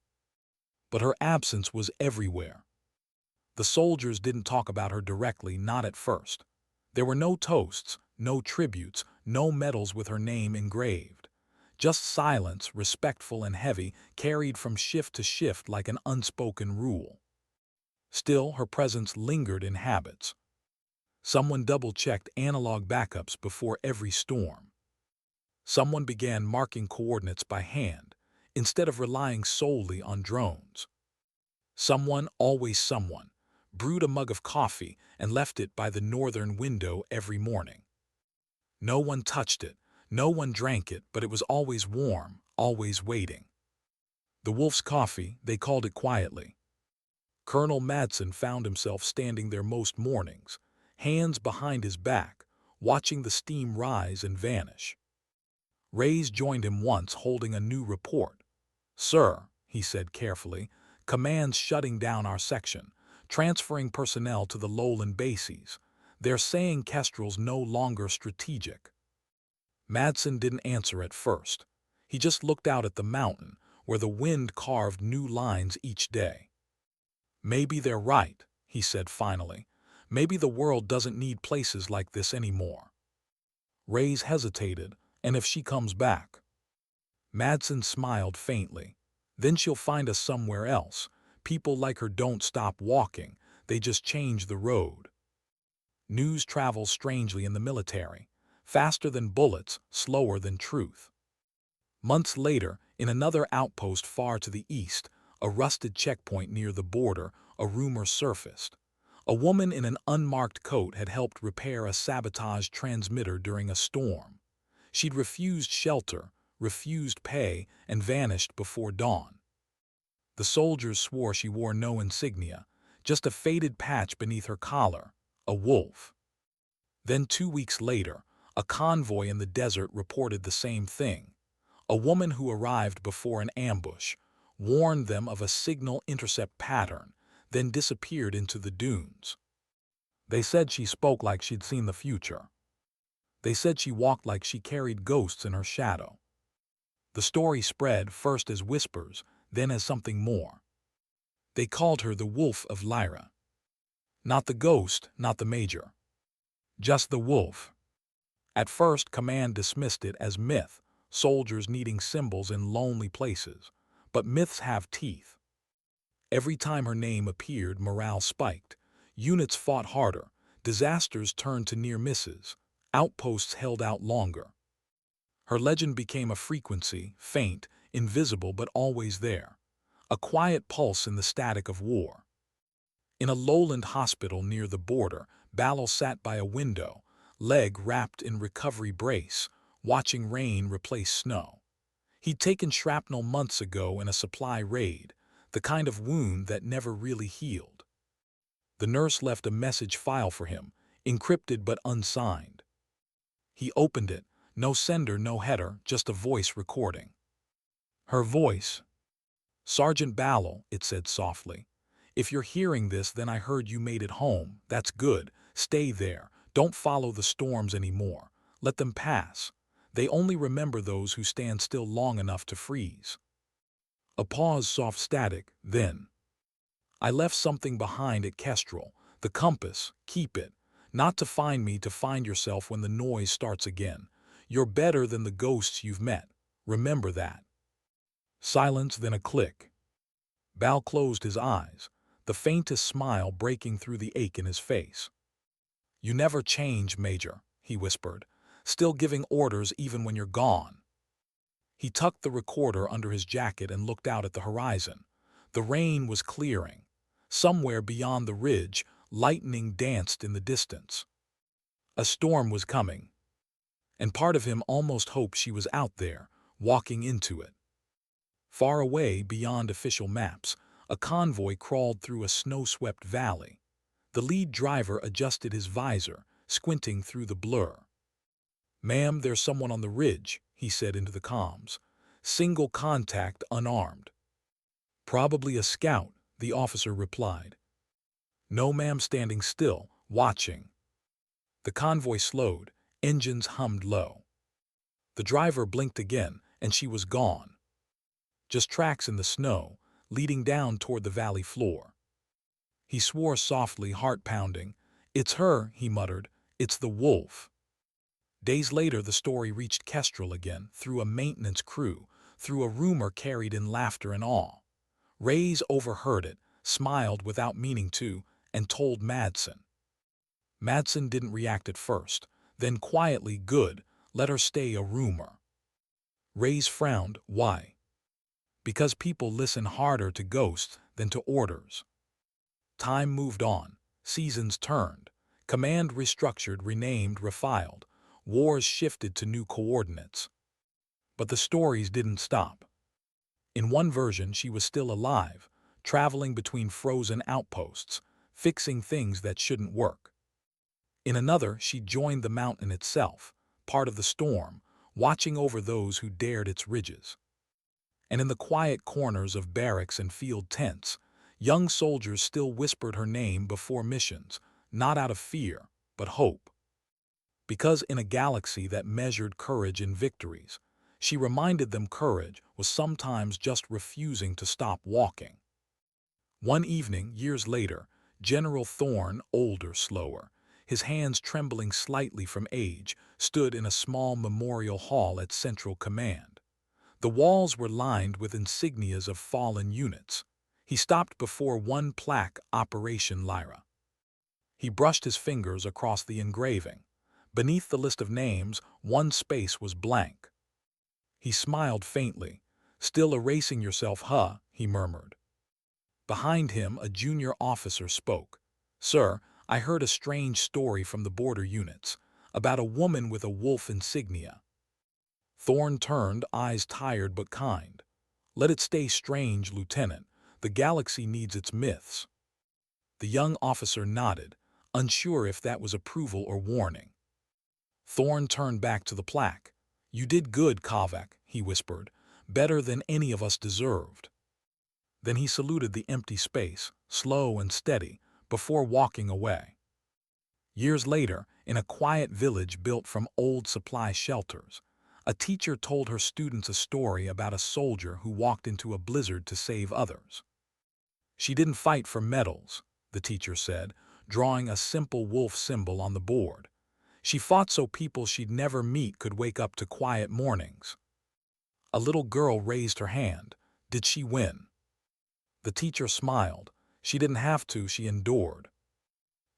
But her absence was everywhere. The soldiers didn't talk about her directly, not at first. There were no toasts, no tributes, no medals with her name engraved. Just silence, respectful and heavy, carried from shift to shift like an unspoken rule. Still, her presence lingered in habits. Someone double-checked analog backups before every storm. Someone began marking coordinates by hand, instead of relying solely on drones. Someone, always someone, brewed a mug of coffee and left it by the northern window every morning. No one touched it, no one drank it, but it was always warm, always waiting. The wolf's coffee, they called it quietly. Colonel Madsen found himself standing there most mornings, hands behind his back, watching the steam rise and vanish. Reyes joined him once, holding a new report. "Sir," he said carefully, "Command's shutting down our section, transferring personnel to the lowland bases. They're saying Kestrel's no longer strategic." Madsen didn't answer at first. He just looked out at the mountain, where the wind carved new lines each day. Maybe they're right, he said finally. Maybe the world doesn't need places like this anymore. Reyes hesitated. And if she comes back? Madsen smiled faintly. Then she'll find us somewhere else. People like her don't stop walking. They just change the road. News travels strangely in the military. Faster than bullets, slower than truth. Months later, in another outpost far to the east, a rusted checkpoint near the border, a rumor surfaced. A woman in an unmarked coat had helped repair a sabotaged transmitter during a storm. She'd refused shelter, refused pay, and vanished before dawn. The soldiers swore she wore no insignia, just a faded patch beneath her collar, a wolf. Then 2 weeks later, a convoy in the desert reported the same thing. A woman who arrived before an ambush, warned them of a signal intercept pattern, then disappeared into the dunes. They said she spoke like she'd seen the future. They said she walked like she carried ghosts in her shadow. The story spread first as whispers, then as something more. They called her the Wolf of Lyra. Not the ghost, not the major. Just the wolf. At first, command dismissed it as myth, soldiers needing symbols in lonely places. But myths have teeth. Every time her name appeared, morale spiked. Units fought harder. Disasters turned to near misses. Outposts held out longer. Her legend became a frequency, faint, invisible but always there. A quiet pulse in the static of war. In a lowland hospital near the border, Ballo sat by a window, leg wrapped in recovery brace, watching rain replace snow. He'd taken shrapnel months ago in a supply raid, the kind of wound that never really healed. The nurse left a message file for him, encrypted but unsigned. He opened it, no sender, no header, just a voice recording. Her voice. "Sergeant Ballo," it said softly. "If you're hearing this, then I heard you made it home. That's good. Stay there. Don't follow the storms anymore. Let them pass. They only remember those who stand still long enough to freeze." A pause, soft static, then. "I left something behind at Kestrel. The compass. Keep it. Not to find me, to find yourself when the noise starts again. You're better than the ghosts you've met. Remember that." Silence, then a click. Bal closed his eyes, the faintest smile breaking through the ache in his face. "You never change, Major," he whispered, "still giving orders even when you're gone." He tucked the recorder under his jacket and looked out at the horizon. The rain was clearing. Somewhere beyond the ridge, lightning danced in the distance. A storm was coming. And part of him almost hoped she was out there, walking into it. Far away, beyond official maps, a convoy crawled through a snow-swept valley. The lead driver adjusted his visor, squinting through the blur. "Ma'am, there's someone on the ridge," he said into the comms. "Single contact, unarmed." "Probably a scout," the officer replied. "No, ma'am," standing still, watching. The convoy slowed, engines hummed low. The driver blinked again, and she was gone. Just tracks in the snow, leading down toward the valley floor. He swore softly, heart pounding. "It's her," he muttered. "It's the wolf." Days later, the story reached Kestrel again, through a maintenance crew, through a rumor carried in laughter and awe. Reyes overheard it, smiled without meaning to, and told Madsen. Madsen didn't react at first, then quietly, "Good, let her stay a rumor." Reyes frowned. "Why?" "Because people listen harder to ghosts than to orders." Time moved on. Seasons turned. Command restructured, renamed, refiled. Wars shifted to new coordinates. But the stories didn't stop. In one version, she was still alive, traveling between frozen outposts, fixing things that shouldn't work. In another, she joined the mountain itself, part of the storm, watching over those who dared its ridges. And in the quiet corners of barracks and field tents, young soldiers still whispered her name before missions, not out of fear, but hope. Because in a galaxy that measured courage in victories, she reminded them courage was sometimes just refusing to stop walking. One evening, years later, General Thorne, older, slower, his hands trembling slightly from age, stood in a small memorial hall at Central Command. The walls were lined with insignias of fallen units. He stopped before one plaque, Operation Lyra. He brushed his fingers across the engraving. Beneath the list of names, one space was blank. He smiled faintly. "Still erasing yourself, huh?" he murmured. Behind him, a junior officer spoke. "Sir, I heard a strange story from the border units, about a woman with a wolf insignia." Thorne turned, eyes tired but kind. "Let it stay strange, Lieutenant. The galaxy needs its myths." The young officer nodded, unsure if that was approval or warning. Thorne turned back to the plaque. "You did good, Kovac," he whispered. "Better than any of us deserved." Then he saluted the empty space, slow and steady, before walking away. Years later, in a quiet village built from old supply shelters, a teacher told her students a story about a soldier who walked into a blizzard to save others. "She didn't fight for medals," the teacher said, drawing a simple wolf symbol on the board. "She fought so people she'd never meet could wake up to quiet mornings." A little girl raised her hand. "Did she win?" The teacher smiled. "She didn't have to, she endured."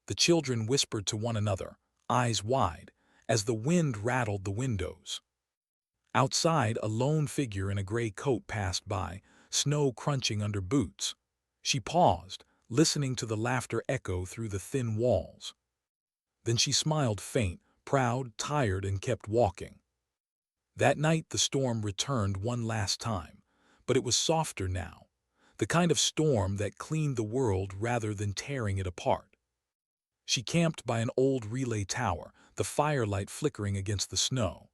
The children whispered to one another, eyes wide, as the wind rattled the windows. Outside, a lone figure in a gray coat passed by, snow crunching under boots. She paused, listening to the laughter echo through the thin walls. Then she smiled faint, proud, tired, and kept walking. That night the storm returned one last time, but it was softer now, the kind of storm that cleaned the world rather than tearing it apart. She camped by an old relay tower, the firelight flickering against the snow.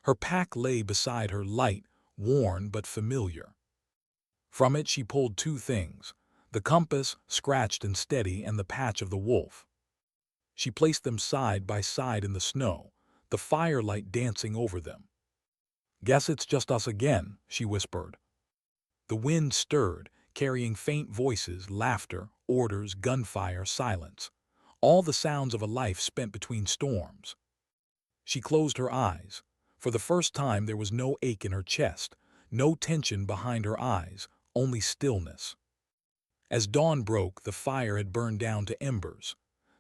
Her pack lay beside her, light, worn but familiar. From it she pulled two things: the compass, scratched and steady, and the patch of the wolf. She placed them side by side in the snow, the firelight dancing over them. "Guess it's just us again," she whispered. The wind stirred, carrying faint voices, laughter, orders, gunfire, silence. All the sounds of a life spent between storms. She closed her eyes. For the first time there was no ache in her chest, no tension behind her eyes, only stillness. As dawn broke, the fire had burned down to embers.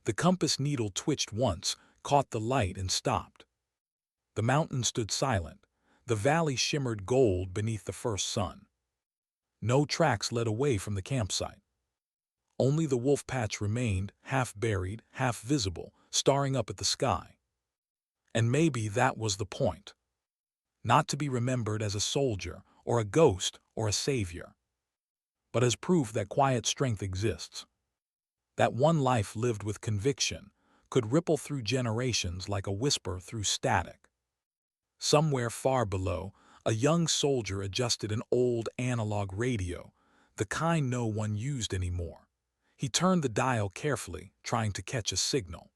The compass needle twitched once, caught the light, and stopped. The mountain stood silent. The valley shimmered gold beneath the first sun. No tracks led away from the campsite. Only the wolf patch remained, half buried, half visible, staring up at the sky. And maybe that was the point. Not to be remembered as a soldier, or a ghost, or a savior, but as proof that quiet strength exists. That one life lived with conviction could ripple through generations like a whisper through static. Somewhere far below, a young soldier adjusted an old analog radio, the kind no one used anymore. He turned the dial carefully, trying to catch a signal.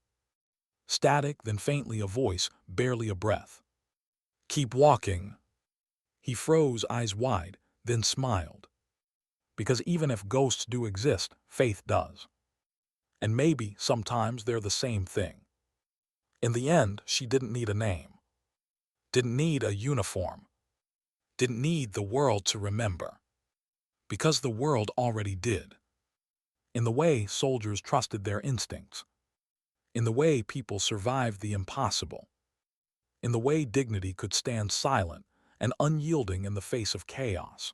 Static, then faintly a voice, barely a breath. "Keep walking." He froze, eyes wide, then smiled. Because even if ghosts do exist, faith does. And maybe, sometimes, they're the same thing. In the end, she didn't need a name. Didn't need a uniform. Didn't need the world to remember. Because the world already did. In the way soldiers trusted their instincts. In the way people survived the impossible. In the way dignity could stand silent and unyielding in the face of chaos.